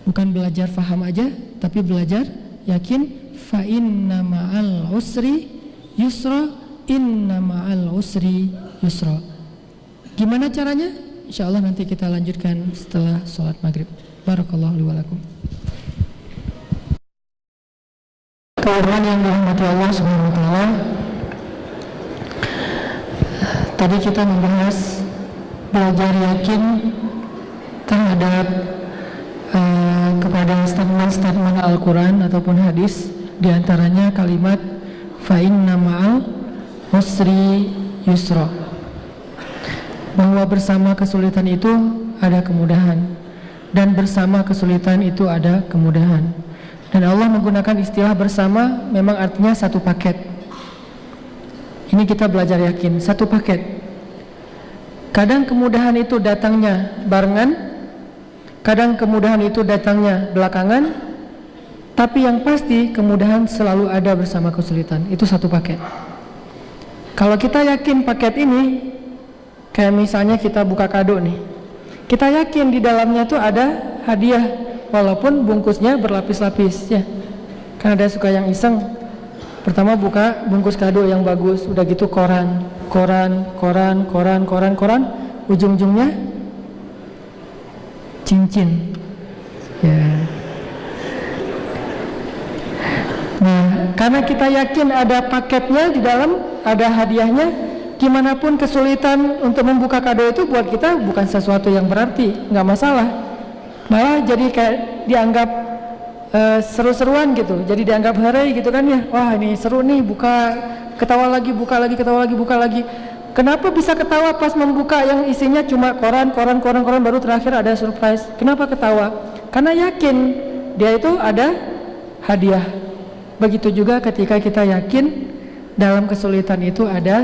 Bukan belajar faham aja, tapi belajar yakin. Fa inna ma'al usri yusra, inna ma'al usri yusra. Gimana caranya? Insyaallah nanti kita lanjutkan setelah sholat maghrib. Barakallahu li wa lakum. Kawan yang dirahmati Allah Subhanahu wa taala, tadi kita membahas belajar yakin terhadap kepada statement-statement Al-Quran ataupun hadis, diantaranya kalimat fa inna ma'al usri yusra, bahwa bersama kesulitan itu ada kemudahan, dan bersama kesulitan itu ada kemudahan. Dan Allah menggunakan istilah bersama memang artinya satu paket. Ini kita belajar yakin, satu paket. Kadang kemudahan itu datangnya barengan, kadang kemudahan itu datangnya belakangan, tapi yang pasti kemudahan selalu ada bersama kesulitan. Itu satu paket. Kalau kita yakin paket ini, kayak misalnya kita buka kado nih, kita yakin di dalamnya tuh ada hadiah, walaupun bungkusnya berlapis-lapis ya. Kan ada suka yang iseng, pertama buka bungkus kado yang bagus, udah gitu koran, ujung-ujungnya cincin ya. Nah, karena kita yakin ada paketnya di dalam, ada hadiahnya, gimana pun kesulitan untuk membuka kado itu buat kita bukan sesuatu yang berarti, nggak masalah. Malah jadi kayak dianggap seru-seruan gitu, jadi dianggap hari gitu kan ya. Wah ini seru nih, buka, ketawa lagi, buka lagi, ketawa lagi, buka lagi. Kenapa bisa ketawa pas membuka yang isinya cuma koran, baru terakhir ada surprise? Kenapa ketawa? Karena yakin dia itu ada hadiah. Begitu juga ketika kita yakin dalam kesulitan itu ada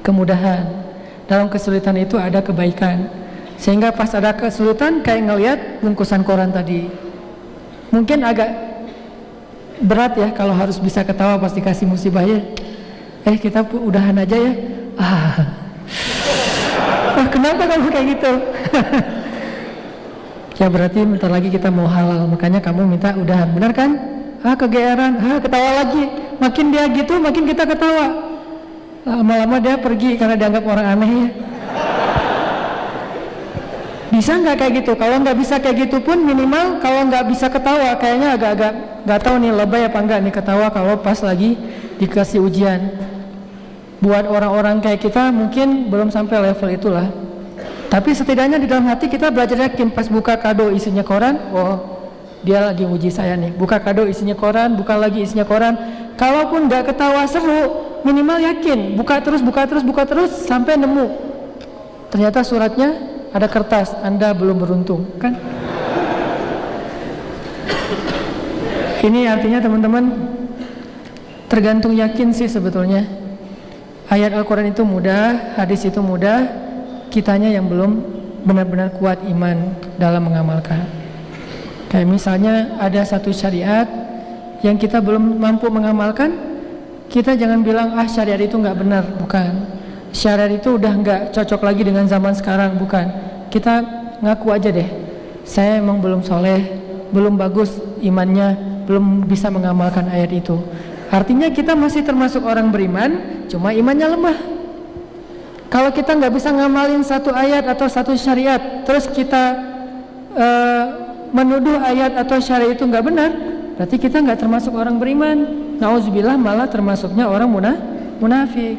kemudahan, dalam kesulitan itu ada kebaikan. Sehingga pas ada kesulitan kayak ngelihat bungkusan koran tadi, mungkin agak berat ya kalau harus bisa ketawa pas dikasih musibah ya. Kita udahan aja ya. Kenapa kamu kayak gitu? Ya berarti bentar lagi kita mau halal, makanya kamu minta udahan, benar kan? Kegeeran, ketawa lagi. Makin dia gitu, makin kita ketawa. Lama-lama dia pergi karena dianggap orang aneh ya. Bisa nggak kayak gitu? Kalau nggak bisa kayak gitu pun minimal kalau nggak bisa ketawa, kayaknya agak-agak nggak tahu nih lebay apa enggak nih ketawa kalau pas lagi dikasih ujian. Buat orang-orang kayak kita mungkin belum sampai level itulah. Tapi setidaknya di dalam hati kita belajar yakin pas buka kado isinya koran, dia lagi uji saya nih. Buka kado isinya koran, buka lagi isinya koran. Kalaupun nggak ketawa seru, minimal yakin. Buka terus sampai nemu. Ternyata suratnya ada kertas, Anda belum beruntung, kan? Ini artinya teman-teman tergantung yakin sih sebetulnya. Ayat Al-Quran itu mudah, hadis itu mudah. Kitanya yang belum benar-benar kuat iman dalam mengamalkan. Kayak misalnya ada satu syariat yang kita belum mampu mengamalkan, kita jangan bilang syariat itu nggak benar, bukan. Syariat itu udah nggak cocok lagi dengan zaman sekarang, bukan. Kita ngaku aja deh, saya emang belum soleh, belum bagus imannya, belum bisa mengamalkan ayat itu. Artinya kita masih termasuk orang beriman, cuma imannya lemah. Kalau kita nggak bisa ngamalin satu ayat atau satu syariat, terus kita menuduh ayat atau syariat itu nggak benar, berarti kita nggak termasuk orang beriman. Nauzubillah, malah termasuknya orang munafik.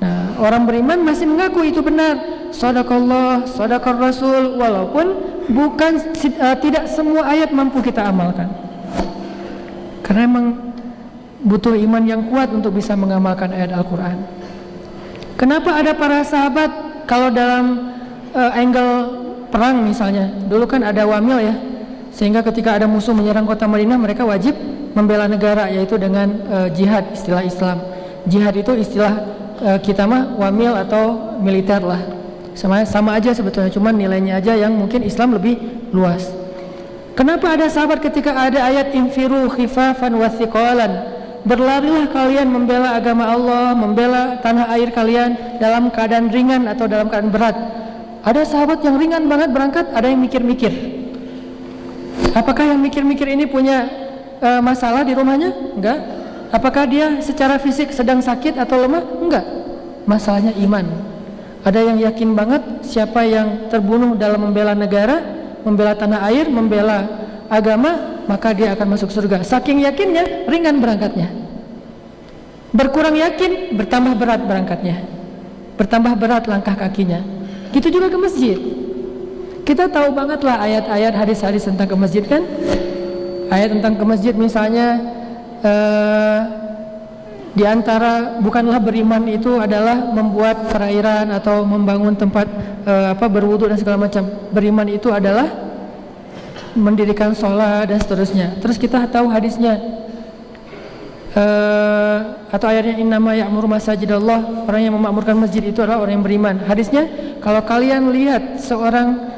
Nah, orang beriman masih mengaku itu benar. Shadaqallah, shadaqar Rasul, walaupun bukan tidak semua ayat mampu kita amalkan. Karena emang butuh iman yang kuat untuk bisa mengamalkan ayat Al-Quran. Kenapa ada para sahabat kalau dalam angle perang misalnya, dulu kan ada wamil ya, sehingga ketika ada musuh menyerang kota Madinah mereka wajib membela negara, yaitu dengan jihad, istilah Islam. Jihad itu istilah kita mah wamil atau militer lah, sama aja sebetulnya, cuman nilainya aja yang mungkin Islam lebih luas. Kenapa ada sahabat ketika ada ayat infiru khifafan wa thiqalan, berlarilah kalian membela agama Allah, membela tanah air kalian dalam keadaan ringan atau dalam keadaan berat. Ada sahabat yang ringan banget berangkat, ada yang mikir-mikir. Apakah yang mikir-mikir ini punya masalah di rumahnya? Enggak. Apakah dia secara fisik sedang sakit atau lemah? Enggak. Masalahnya iman. Ada yang yakin banget siapa yang terbunuh dalam membela negara, membela tanah air, membela agama, maka dia akan masuk surga. Saking yakinnya, ringan berangkatnya. Berkurang yakin, bertambah berat berangkatnya, bertambah berat langkah kakinya. Gitu juga ke masjid. Kita tahu banget lah ayat-ayat, hadis-hadis tentang ke masjid kan. Ayat tentang ke masjid misalnya, di antara bukanlah beriman itu adalah membuat perairan atau membangun tempat berwudu dan segala macam. Beriman itu adalah mendirikan sholat dan seterusnya. Terus kita tahu hadisnya, atau ayatnya innama ya'muru masajidallah, orang yang memakmurkan masjid itu adalah orang yang beriman. Hadisnya, kalau kalian lihat seorang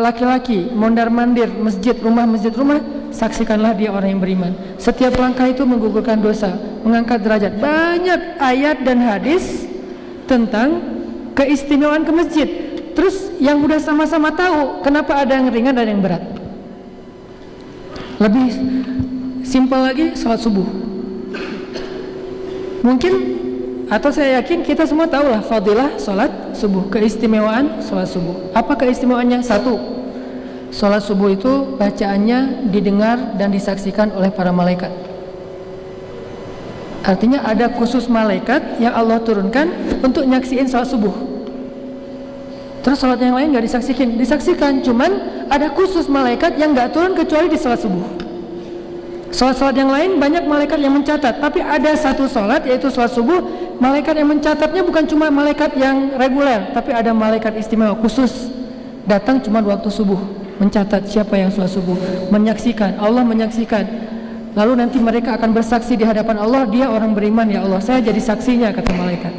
laki-laki mondar-mandir masjid rumah, saksikanlah dia orang yang beriman. Setiap langkah itu menggugurkan dosa, mengangkat derajat. Banyak ayat dan hadis tentang keistimewaan ke masjid. Terus yang udah sama-sama tahu, kenapa ada yang ringan dan yang berat? Lebih simpel lagi, sholat subuh. Mungkin, atau saya yakin kita semua tahu lah fadilah sholat subuh, keistimewaan sholat subuh. Apa keistimewaannya? Satu, sholat subuh itu bacaannya didengar dan disaksikan oleh para malaikat. Artinya ada khusus malaikat yang Allah turunkan untuk nyaksiin sholat subuh. Terus sholat yang lain nggak disaksikan, cuman ada khusus malaikat yang nggak turun kecuali di sholat subuh. Sholat-sholat yang lain banyak malaikat yang mencatat, tapi ada satu sholat yaitu sholat subuh, malaikat yang mencatatnya bukan cuma malaikat yang reguler, tapi ada malaikat istimewa khusus datang cuma waktu subuh, mencatat siapa yang sholat subuh, menyaksikan, Allah menyaksikan. lalu nanti mereka akan bersaksi di hadapan Allah, dia orang beriman ya Allah, saya jadi saksinya, kata malaikat.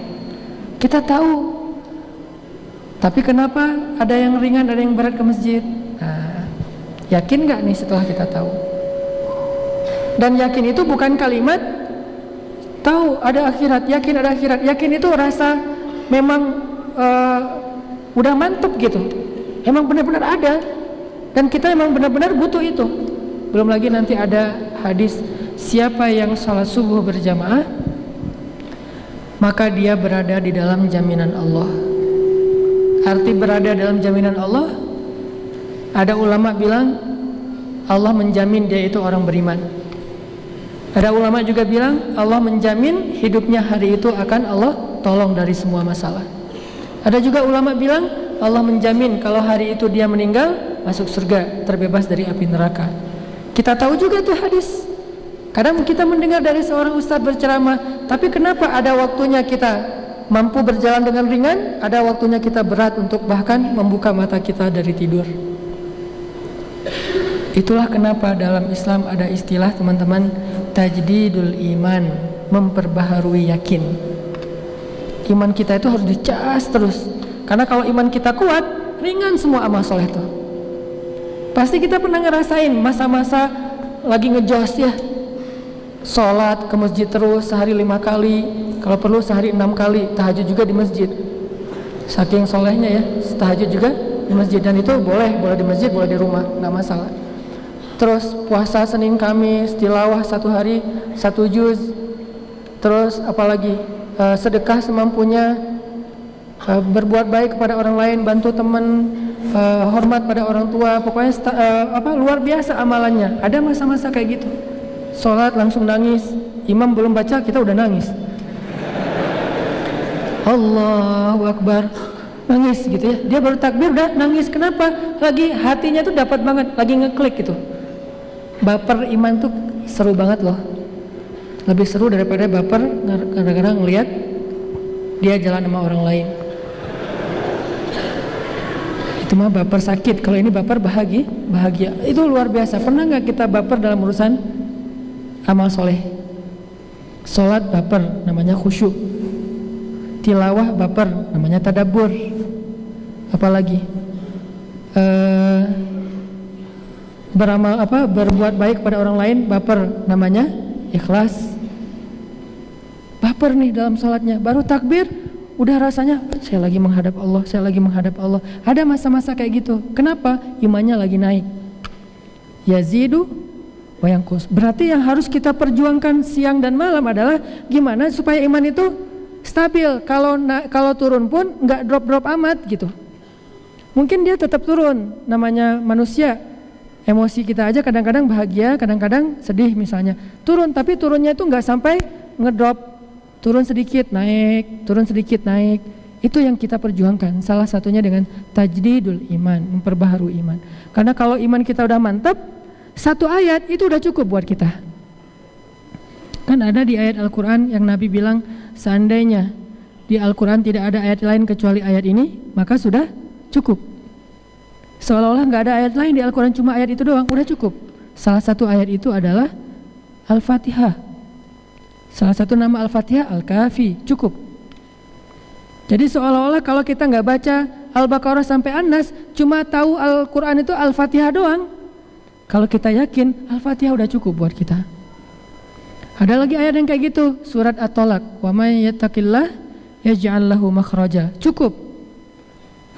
Kita tahu, tapi kenapa ada yang ringan, ada yang berat ke masjid? Nah, yakin gak nih setelah kita tahu? Dan yakin itu bukan kalimat tahu ada akhirat, yakin ada akhirat. Yakin itu rasa memang udah mantep gitu, emang benar-benar ada, dan kita emang benar-benar butuh itu. Belum lagi nanti ada hadis, siapa yang salat subuh berjamaah, maka dia berada di dalam jaminan Allah. Arti berada dalam jaminan Allah, ada ulama bilang Allah menjamin dia itu orang beriman. Ada ulama juga bilang Allah menjamin hidupnya hari itu akan Allah tolong dari semua masalah. Ada juga ulama bilang Allah menjamin kalau hari itu dia meninggal masuk surga, terbebas dari api neraka. Kita tahu juga tuh hadis. Kadang kita mendengar dari seorang ustadz berceramah, tapi kenapa ada waktunya kita mampu berjalan dengan ringan, ada waktunya kita berat untuk bahkan membuka mata kita dari tidur. Itulah kenapa dalam Islam ada istilah, teman-teman, tajdidul iman, memperbaharui yakin. Iman kita itu harus dicas terus, karena kalau iman kita kuat, ringan semua amal soleh itu. Pasti kita pernah ngerasain masa-masa lagi ngejos ya, sholat ke masjid terus sehari 5 kali, kalau perlu sehari 6 kali, tahajud juga di masjid. Saking solehnya ya, tahajud juga di masjid, dan itu boleh di masjid, boleh di rumah, nggak masalah. Terus puasa Senin Kamis, tilawah 1 hari 1 juz. Terus apalagi sedekah semampunya, berbuat baik kepada orang lain, bantu teman, hormat pada orang tua. Pokoknya luar biasa amalannya. Ada masa-masa kayak gitu. Sholat langsung nangis, imam belum baca kita udah nangis. Allahu Akbar, nangis gitu ya. Dia baru takbir udah nangis. Kenapa? Lagi hatinya tuh dapat banget, lagi ngeklik gitu. Baper iman tuh seru banget loh, lebih seru daripada baper gara-gara ngelihat dia jalan sama orang lain. Itu mah baper sakit, kalau ini baper bahagia. Itu luar biasa. Pernah nggak kita baper dalam urusan amal soleh? Sholat baper, namanya khusyuk. Tilawah baper, namanya tadabbur. Apalagi berbuat baik pada orang lain, baper, namanya ikhlas. Baper nih dalam salatnya, baru takbir udah rasanya saya lagi menghadap Allah, saya lagi menghadap Allah. Ada masa-masa kayak gitu. Kenapa? Imannya lagi naik. Yazidu wa yanqus. Berarti yang harus kita perjuangkan siang dan malam adalah gimana supaya iman itu stabil. Kalau turun pun nggak drop amat gitu. Mungkin dia tetap turun, namanya manusia. Emosi kita aja kadang-kadang bahagia, kadang-kadang sedih misalnya. Turun, tapi turunnya itu nggak sampai ngedrop, turun sedikit naik, turun sedikit naik. Itu yang kita perjuangkan. Salah satunya dengan tajdidul iman, memperbaharui iman. Karena kalau iman kita udah mantap, 1 ayat itu udah cukup buat kita. Kan ada di ayat Al-Quran yang Nabi bilang, seandainya di Al-Quran tidak ada ayat lain kecuali ayat ini, maka sudah cukup. Seolah-olah nggak ada ayat lain di Al-Quran, cuma ayat itu doang, udah cukup. Salah satu ayat itu adalah Al-Fatihah. Salah satu nama Al-Fatihah Al-Kafi, cukup. Jadi seolah-olah kalau kita nggak baca Al-Baqarah sampai An-Nas, cuma tahu Al-Quran itu Al-Fatihah doang. Kalau kita yakin Al-Fatihah udah cukup buat kita. Ada lagi ayat yang kayak gitu, surat At-Tolak, wa may yattaqillah yaj'al lahu makhraja, cukup.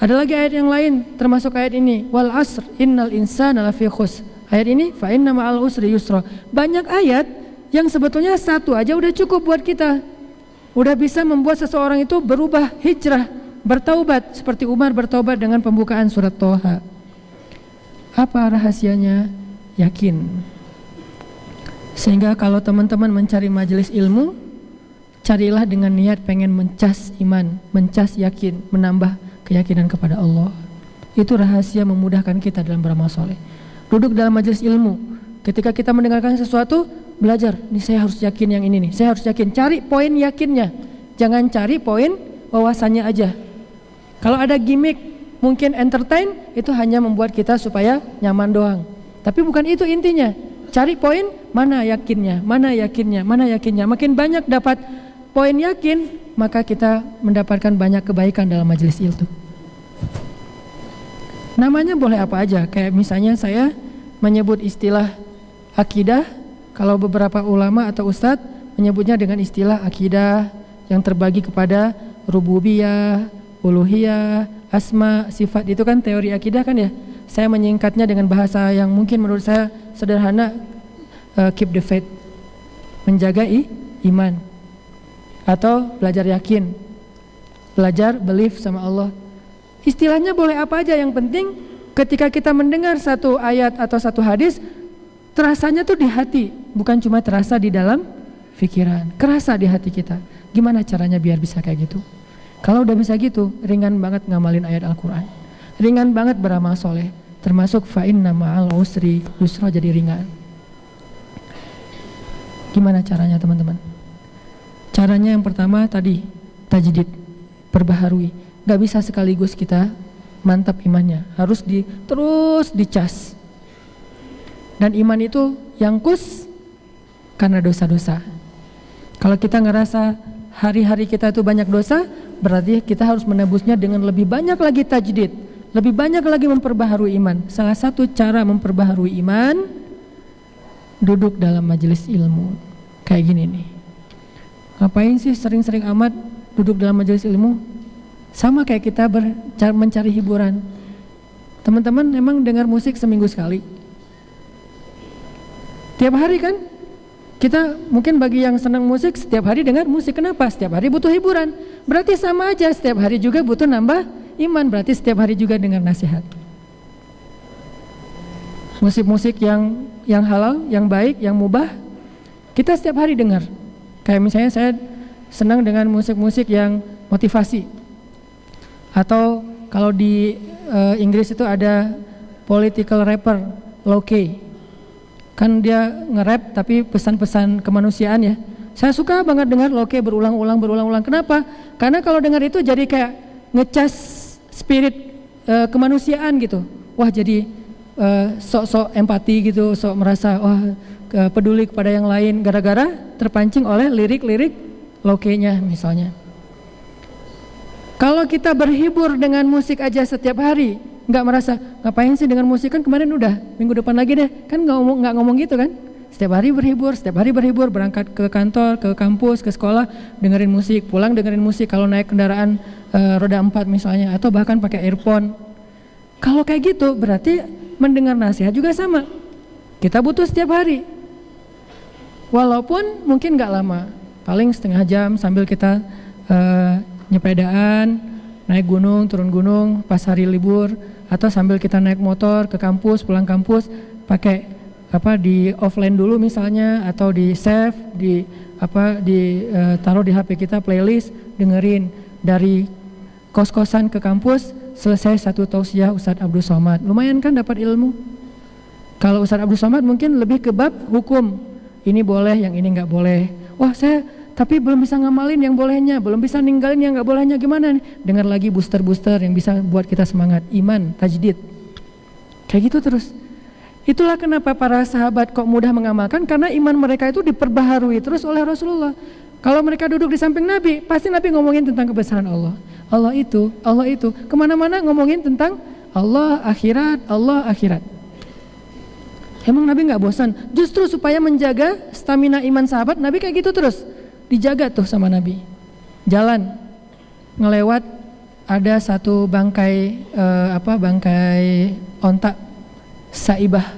Ada lagi ayat yang lain termasuk ayat ini, wal asr innal insana lafi khusr. Ayat ini fa inna ma'al usri yusra. Banyak ayat yang sebetulnya satu aja udah cukup buat kita. Udah bisa membuat seseorang itu berubah, hijrah, bertaubat seperti Umar bertaubat dengan pembukaan surat Toha. Apa rahasianya? Yakin. Sehingga kalau teman-teman mencari majelis ilmu, carilah dengan niat pengen mencas iman, mencas yakin, menambah keyakinan kepada Allah. Itu rahasia memudahkan kita dalam beramal soleh. Duduk dalam majelis ilmu, ketika kita mendengarkan sesuatu, belajar, nih saya harus yakin yang ini nih, saya harus yakin, cari poin yakinnya, jangan cari poin wawasannya aja. Kalau ada gimmick, mungkin entertain, itu hanya membuat kita supaya nyaman doang. Tapi bukan itu intinya. cari poin mana yakinnya, mana yakinnya, mana yakinnya. Makin banyak dapat poin yakin, maka kita mendapatkan banyak kebaikan dalam majelis itu. Namanya boleh apa aja, kayak misalnya saya menyebut istilah akidah, kalau beberapa ulama atau ustadz menyebutnya dengan istilah akidah yang terbagi kepada rububiyah, uluhiyah, asma, sifat. Itu kan teori akidah kan ya. Saya menyingkatnya dengan bahasa yang mungkin menurut saya sederhana, keep the faith, menjaga iman, atau belajar yakin, belajar belief sama Allah. Istilahnya boleh apa aja, yang penting ketika kita mendengar satu ayat atau satu hadis, terasanya tuh di hati, bukan cuma terasa di dalam pikiran, kerasa di hati kita. Gimana caranya biar bisa kayak gitu? Kalau udah bisa gitu, ringan banget ngamalin ayat Al-Quran, ringan banget beramal soleh, termasuk fa inna ma'al usri yusra, jadi ringan. Gimana caranya teman-teman? Caranya yang pertama tadi, tajdid, perbaharui. Gak bisa sekaligus kita mantap imannya, harus terus dicas. Dan iman itu yangkus karena dosa-dosa. Kalau kita ngerasa hari-hari kita itu banyak dosa, berarti kita harus menebusnya dengan lebih banyak lagi tajdid, lebih banyak lagi memperbaharui iman. Salah satu cara memperbaharui iman, duduk dalam majelis ilmu kayak gini nih. Ngapain sih sering-sering amat duduk dalam majelis ilmu? Sama kayak kita mencari hiburan. Teman-teman emang dengar musik seminggu sekali? Tiap hari kan? Kita mungkin bagi yang senang musik setiap hari dengar musik. Kenapa? Setiap hari butuh hiburan. Berarti sama aja, setiap hari juga butuh nambah iman. Berarti setiap hari juga dengar nasihat. Musik-musik yang halal, yang baik, yang mubah, kita setiap hari dengar. Kayak misalnya saya senang dengan musik-musik yang motivasi. Atau kalau di Inggris itu ada political rapper, Loke. Kan dia nge-rap tapi pesan-pesan kemanusiaan ya. Saya suka banget dengar Loke berulang-ulang. Kenapa? Karena kalau dengar itu jadi kayak ngecas spirit kemanusiaan gitu. Wah, jadi sok-sok empati gitu, sok merasa peduli kepada yang lain gara-gara terpancing oleh lirik-lirik Loke-nya misalnya. Kalau kita berhibur dengan musik aja setiap hari, nggak merasa ngapain sih dengan musik, kan kemarin udah, minggu depan lagi deh, kan nggak ngomong gitu kan? Setiap hari berhibur, berangkat ke kantor, ke kampus, ke sekolah, dengerin musik, pulang dengerin musik. Kalau naik kendaraan roda 4 misalnya, atau bahkan pakai earphone. Kalau kayak gitu, berarti mendengar nasihat juga sama. Kita butuh setiap hari, walaupun mungkin nggak lama, paling setengah jam sambil kita nyepedaan, naik gunung, turun gunung pas hari libur, atau sambil kita naik motor ke kampus, pulang kampus, pakai di offline dulu misalnya, atau di save, taruh di HP kita playlist, dengerin dari kos-kosan ke kampus, selesai satu tausiah Ustadz Abdul Somad. Lumayan kan dapat ilmu. Kalau Ustadz Abdul Somad mungkin lebih ke bab hukum, ini boleh, yang ini nggak boleh. Wah, saya tapi belum bisa ngamalin yang bolehnya, belum bisa ninggalin yang nggak bolehnya, gimana nih? Dengar lagi booster-booster yang bisa buat kita semangat, iman, tajdid. Kayak gitu terus. Itulah kenapa para sahabat kok mudah mengamalkan, karena iman mereka itu diperbaharui terus oleh Rasulullah. Kalau mereka duduk di samping Nabi, pasti Nabi ngomongin tentang kebesaran Allah. Allah itu, kemana-mana ngomongin tentang Allah, akhirat. Emang Nabi nggak bosan? Justru supaya menjaga stamina iman sahabat, Nabi kayak gitu terus. Dijaga tuh sama Nabi. Jalan ngelewat ada satu bangkai onta saibah,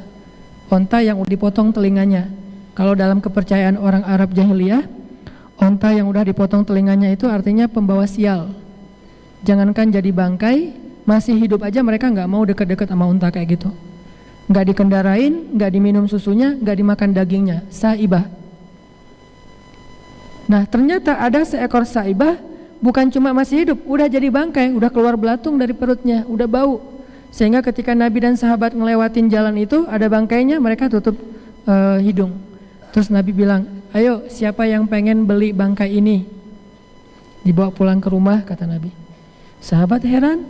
onta yang udah dipotong telinganya. Kalau dalam kepercayaan orang Arab jahiliyah, onta yang udah dipotong telinganya itu artinya pembawa sial. Jangankan jadi bangkai, masih hidup aja mereka nggak mau deket-deket sama onta kayak gitu. Nggak dikendarain, nggak diminum susunya, nggak dimakan dagingnya. Saibah. Nah, ternyata ada seekor saibah, bukan cuma masih hidup, udah jadi bangkai, udah keluar belatung dari perutnya, udah bau. Sehingga ketika Nabi dan sahabat ngelewatin jalan itu, ada bangkainya, mereka tutup hidung. Terus Nabi bilang, ayo siapa yang pengen beli bangkai ini? Dibawa pulang ke rumah, kata Nabi. Sahabat heran,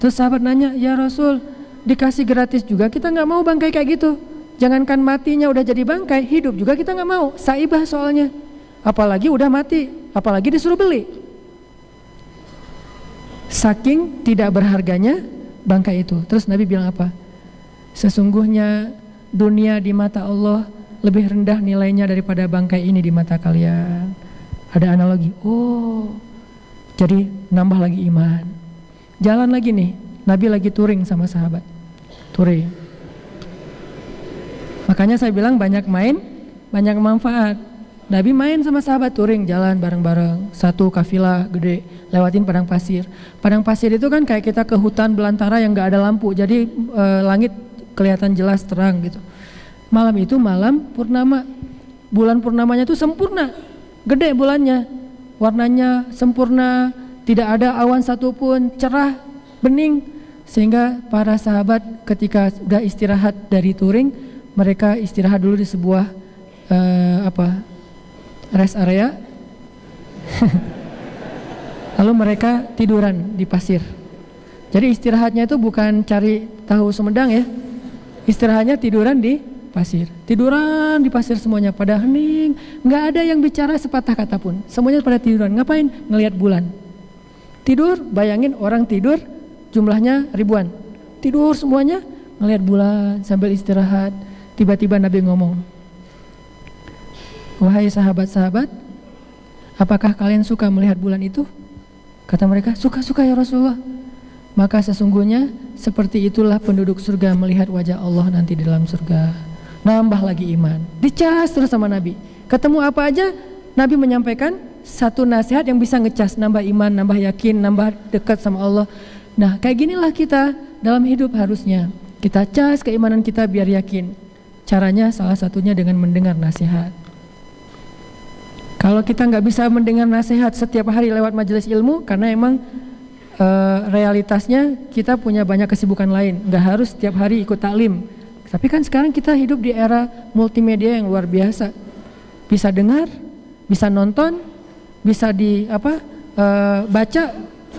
terus sahabat nanya, ya Rasul, dikasih gratis juga, kita nggak mau bangkai kayak gitu. Jangankan matinya udah jadi bangkai, hidup juga kita nggak mau. Saibah soalnya. Apalagi udah mati, apalagi disuruh beli. Saking tidak berharganya bangkai itu. Terus Nabi bilang apa? Sesungguhnya dunia di mata Allah lebih rendah nilainya daripada bangkai ini di mata kalian. Ada analogi. Oh, jadi nambah lagi iman. Jalan lagi nih, Nabi lagi touring sama sahabat. Touring. Makanya saya bilang banyak main, banyak manfaat. Nabi main sama sahabat touring, jalan bareng-bareng. Satu kafilah gede, lewatin padang pasir. Padang pasir itu kan kayak kita ke hutan belantara yang gak ada lampu. Jadi langit kelihatan jelas terang gitu. Malam itu malam purnama. Bulan purnamanya itu sempurna. Gede bulannya. Warnanya sempurna, tidak ada awan satupun, cerah, bening. Sehingga para sahabat ketika sudah istirahat dari touring, mereka istirahat dulu di sebuah rest area. Lalu mereka tiduran di pasir. Jadi istirahatnya itu bukan cari tahu Sumedang ya. Istirahatnya tiduran di pasir. Tiduran di pasir semuanya pada hening, nggak ada yang bicara sepatah kata pun. Semuanya pada tiduran. Ngapain? Ngelihat bulan. Tidur, bayangin orang tidur jumlahnya ribuan. Tidur semuanya ngelihat bulan sambil istirahat. Tiba-tiba Nabi ngomong, "Wahai sahabat-sahabat, apakah kalian suka melihat bulan itu?" Kata mereka, "Suka-suka ya Rasulullah." Maka sesungguhnya seperti itulah penduduk surga melihat wajah Allah nanti di dalam surga. Nambah lagi iman. Dicas terus sama Nabi. Ketemu apa aja, Nabi menyampaikan satu nasihat yang bisa ngecas, nambah iman, nambah yakin, nambah dekat sama Allah. Nah, kayak ginilah kita dalam hidup harusnya. Kita cas keimanan kita biar yakin. Caranya salah satunya dengan mendengar nasihat. Kalau kita nggak bisa mendengar nasihat setiap hari lewat majelis ilmu, karena emang realitasnya kita punya banyak kesibukan lain, nggak harus setiap hari ikut taklim. Tapi kan sekarang kita hidup di era multimedia yang luar biasa. Bisa dengar, bisa nonton, bisa baca,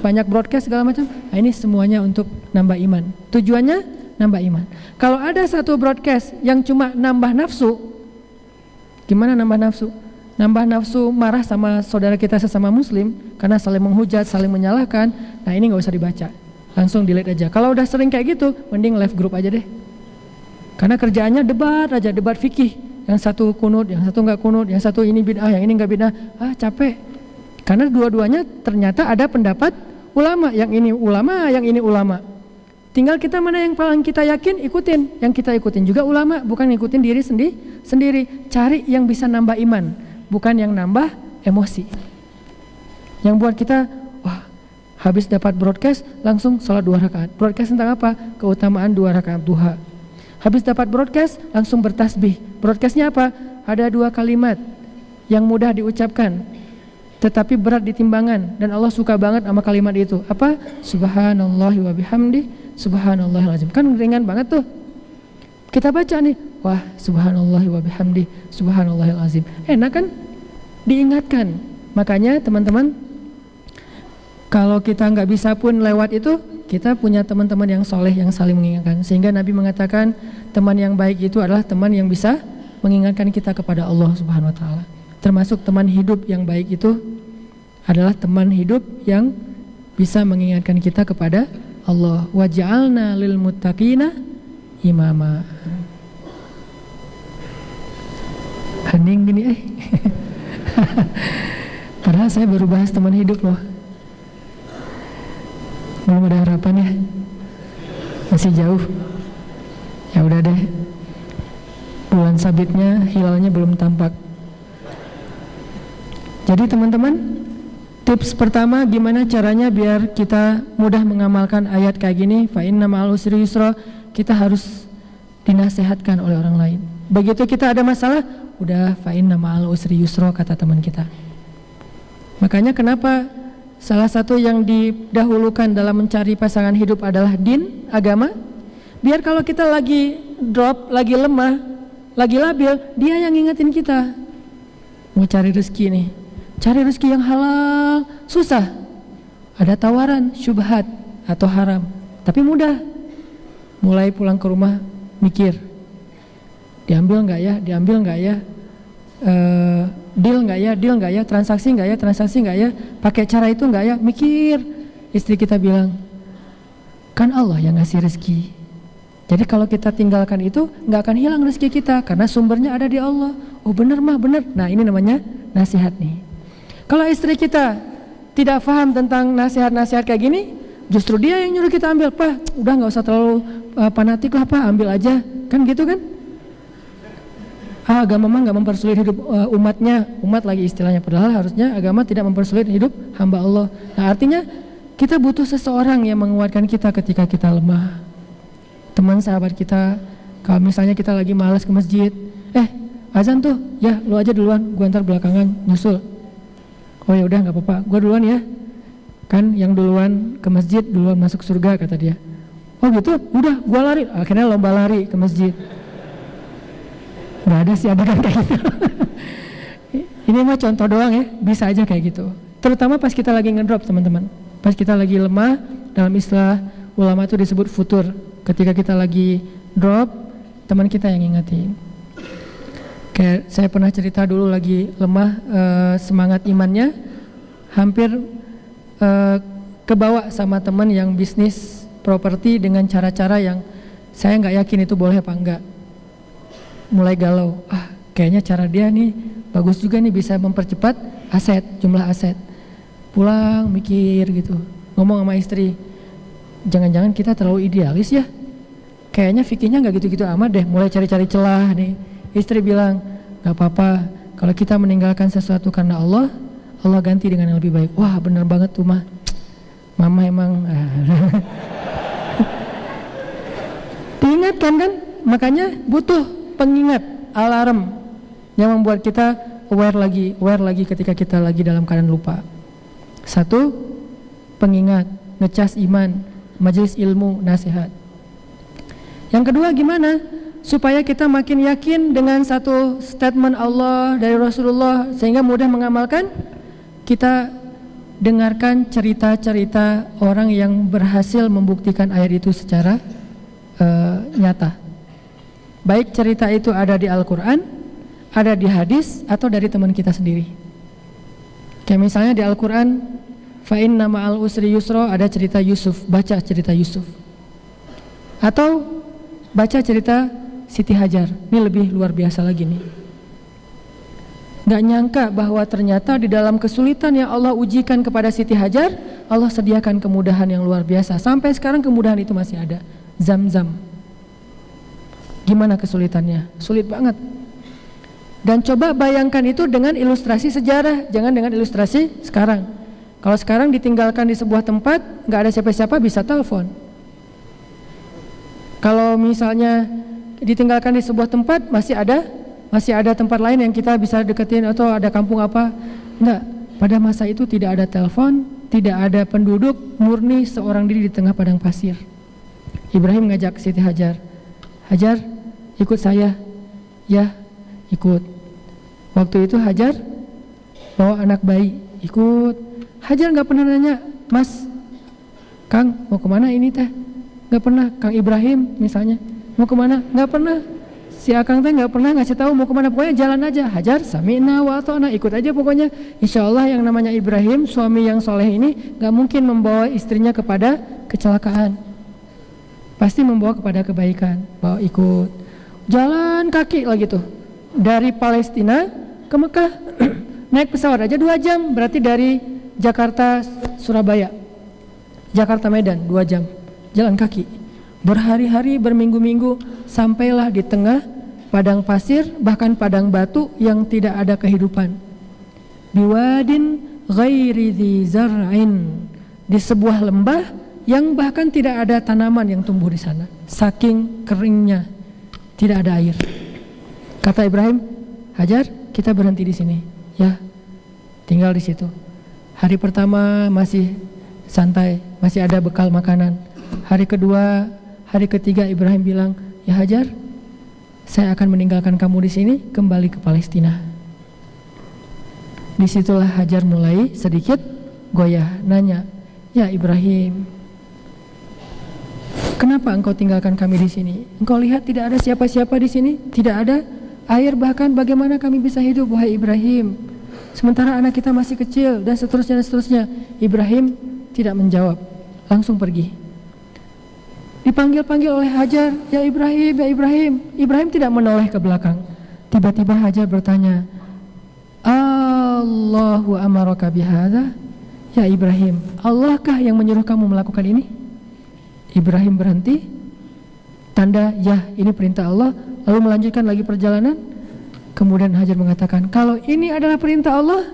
banyak broadcast segala macam. Nah, ini semuanya untuk nambah iman. Tujuannya nambah iman. Kalau ada satu broadcast yang cuma nambah nafsu, gimana nambah nafsu? Nambah nafsu marah sama saudara kita sesama muslim karena saling menghujat, saling menyalahkan. Nah, ini nggak usah dibaca, langsung delete aja. Kalau udah sering kayak gitu, mending left group aja deh. Karena kerjaannya debat aja, debat fikih. Yang satu kunut, yang satu nggak kunut, yang satu ini bid'ah, yang ini nggak bid'ah. Capek. Karena dua-duanya ternyata ada pendapat ulama, yang ini ulama, yang ini ulama. Tinggal kita mana yang paling kita yakin, ikutin. Yang kita ikutin juga ulama, bukan ngikutin diri sendiri. Cari yang bisa nambah iman, bukan yang nambah emosi. Yang buat kita, wah, habis dapat broadcast langsung sholat 2 rakaat. Broadcast tentang apa? Keutamaan 2 rakaat duha. Habis dapat broadcast langsung bertasbih. Broadcastnya apa? Ada 2 kalimat yang mudah diucapkan tetapi berat di timbangan, dan Allah suka banget sama kalimat itu. Apa? Subhanallahi wa bihamdi, subhanallahil azim. Kan ringan banget tuh. Kita baca nih, wah, subhanallahi wa bihamdi, subhanallahil azim. Enak kan? Diingatkan. Makanya teman-teman, kalau kita nggak bisa pun lewat itu, kita punya teman-teman yang soleh yang saling mengingatkan. Sehingga Nabi mengatakan teman yang baik itu adalah teman yang bisa mengingatkan kita kepada Allah Subhanahu Wa Taala. Termasuk teman hidup yang baik itu adalah teman hidup yang bisa mengingatkan kita kepada Allah. Wa ja'alna lil muttaqina imama. Hening gini Padahal saya baru bahas teman hidup loh. Belum ada harapan ya, masih jauh. Ya udah deh, bulan sabitnya, hilalnya belum tampak. Jadi teman-teman, tips pertama gimana caranya biar kita mudah mengamalkan ayat kayak gini, fa inna ma'al usri yusra. Kita harus dinasehatkan oleh orang lain. Begitu kita ada masalah, udah fa inna ma'al usri yusra, kata teman kita. Makanya kenapa salah satu yang didahulukan dalam mencari pasangan hidup adalah din, agama. Biar kalau kita lagi drop, lagi lemah, lagi labil, dia yang ngingetin kita. Mau cari rezeki nih, cari rezeki yang halal, susah. Ada tawaran, syubhat atau haram, tapi mudah. Mulai pulang ke rumah mikir, Diambil nggak ya, diambil nggak ya, deal nggak ya, transaksi nggak ya, pakai cara itu nggak ya, mikir. Istri kita bilang, kan Allah yang ngasih rezeki. Jadi kalau kita tinggalkan itu nggak akan hilang rezeki kita karena sumbernya ada di Allah. Oh bener mah bener. Nah ini namanya nasihat nih. Kalau istri kita tidak paham tentang nasihat-nasihat kayak gini, justru dia yang nyuruh kita ambil. Pak, udah nggak usah terlalu fanatik lah Pak, ambil aja. Kan gitu kan? Agama mah nggak mempersulit hidup umatnya, umat lagi istilahnya. Padahal harusnya agama tidak mempersulit hidup hamba Allah. Nah artinya kita butuh seseorang yang menguatkan kita ketika kita lemah. Teman sahabat kita, kalau misalnya kita lagi malas ke masjid, azan tuh, ya lu aja duluan, gua ntar belakangan nyusul. Oh ya udah nggak apa-apa, gua duluan ya. Kan yang duluan ke masjid duluan masuk surga kata dia. Oh gitu, udah gua lari. Akhirnya lomba lari ke masjid. Nggak ada sih adegan kayak gitu. Ini mah contoh doang ya, bisa aja kayak gitu. Terutama pas kita lagi ngedrop teman-teman. Pas kita lagi lemah, dalam istilah ulama itu disebut futur. Ketika kita lagi drop, teman kita yang ngingetin. Kayak saya pernah cerita dulu lagi lemah, semangat imannya hampir kebawa sama teman yang bisnis properti dengan cara-cara yang saya nggak yakin itu boleh apa enggak. Mulai galau, kayaknya cara dia nih bagus juga nih, bisa mempercepat aset, jumlah aset. Pulang mikir gitu, ngomong sama istri, jangan-jangan kita terlalu idealis ya, kayaknya fikihnya nggak gitu-gitu amat deh. Mulai cari-cari celah nih. Istri bilang, nggak apa-apa kalau kita meninggalkan sesuatu karena Allah, Allah ganti dengan yang lebih baik. Wah bener banget tuh mah, mama emang diingatkan kan. Makanya butuh pengingat, alarm yang membuat kita aware lagi ketika kita lagi dalam keadaan lupa. Satu, pengingat, ngecas iman, majelis ilmu, nasihat. Yang kedua gimana? Supaya kita makin yakin dengan satu statement Allah dari Rasulullah sehingga mudah mengamalkan. Kita dengarkan cerita-cerita orang yang berhasil membuktikan ayat itu secara nyata. Baik cerita itu ada di Al-Quran, ada di hadis, atau dari teman kita sendiri. Kayak misalnya di Al-Quran, fa inna ma'al usri yusra, ada cerita Yusuf, baca cerita Yusuf. Atau baca cerita Siti Hajar, ini lebih luar biasa lagi nih. Gak nyangka bahwa ternyata di dalam kesulitan yang Allah ujikan kepada Siti Hajar, Allah sediakan kemudahan yang luar biasa. Sampai sekarang kemudahan itu masih ada. Zam-zam. Gimana kesulitannya? Sulit banget. Dan coba bayangkan itu dengan ilustrasi sejarah, jangan dengan ilustrasi sekarang. Kalau sekarang ditinggalkan di sebuah tempat, nggak ada siapa-siapa, bisa telepon. Kalau misalnya ditinggalkan di sebuah tempat, masih ada tempat lain yang kita bisa deketin, atau ada kampung apa. Enggak, pada masa itu tidak ada telepon, tidak ada penduduk, murni seorang diri di tengah padang pasir. Ibrahim ngajak Siti Hajar, Hajar ikut saya. Ya, ikut. Waktu itu Hajar bawa anak bayi, ikut. Hajar nggak pernah nanya, Mas, Kang mau kemana ini teh? Nggak pernah. Kang Ibrahim misalnya mau kemana? Nggak pernah. Si Akang teh nggak pernah ngasih tahu mau kemana, pokoknya jalan aja. Hajar sami'na wa ata'na, ikut aja pokoknya. Insya Allah yang namanya Ibrahim, suami yang soleh ini nggak mungkin membawa istrinya kepada kecelakaan, pasti membawa kepada kebaikan. Bawa ikut, jalan kaki lagi tuh dari Palestina ke Mekah. Naik pesawat aja 2 jam, berarti dari Jakarta Surabaya, Jakarta Medan 2 jam jalan kaki. Berhari-hari, berminggu-minggu, sampailah di tengah padang pasir, bahkan padang batu yang tidak ada kehidupan. Biwadin ghairi dzi zar'in, di sebuah lembah yang bahkan tidak ada tanaman yang tumbuh di sana, saking keringnya, tidak ada air. Kata Ibrahim, Hajar, kita berhenti di sini, ya, tinggal di situ. Hari pertama masih santai, masih ada bekal makanan. Hari kedua, hari ketiga Ibrahim bilang, ya Hajar, saya akan meninggalkan kamu di sini, kembali ke Palestina. Disitulah Hajar mulai sedikit goyah, nanya, ya Ibrahim, kenapa engkau tinggalkan kami di sini? Engkau lihat tidak ada siapa-siapa di sini, tidak ada air, bahkan bagaimana kami bisa hidup, wahai Ibrahim? Sementara anak kita masih kecil, dan seterusnya dan seterusnya. Ibrahim tidak menjawab, langsung pergi. Dipanggil-panggil oleh Hajar, ya Ibrahim, ya Ibrahim. Ibrahim tidak menoleh ke belakang. Tiba-tiba Hajar bertanya, Allahu amaraka bihadza? Ya Ibrahim, Allahkah yang menyuruh kamu melakukan ini? Ibrahim berhenti, tanda ya ini perintah Allah, lalu melanjutkan lagi perjalanan. Kemudian Hajar mengatakan, kalau ini adalah perintah Allah,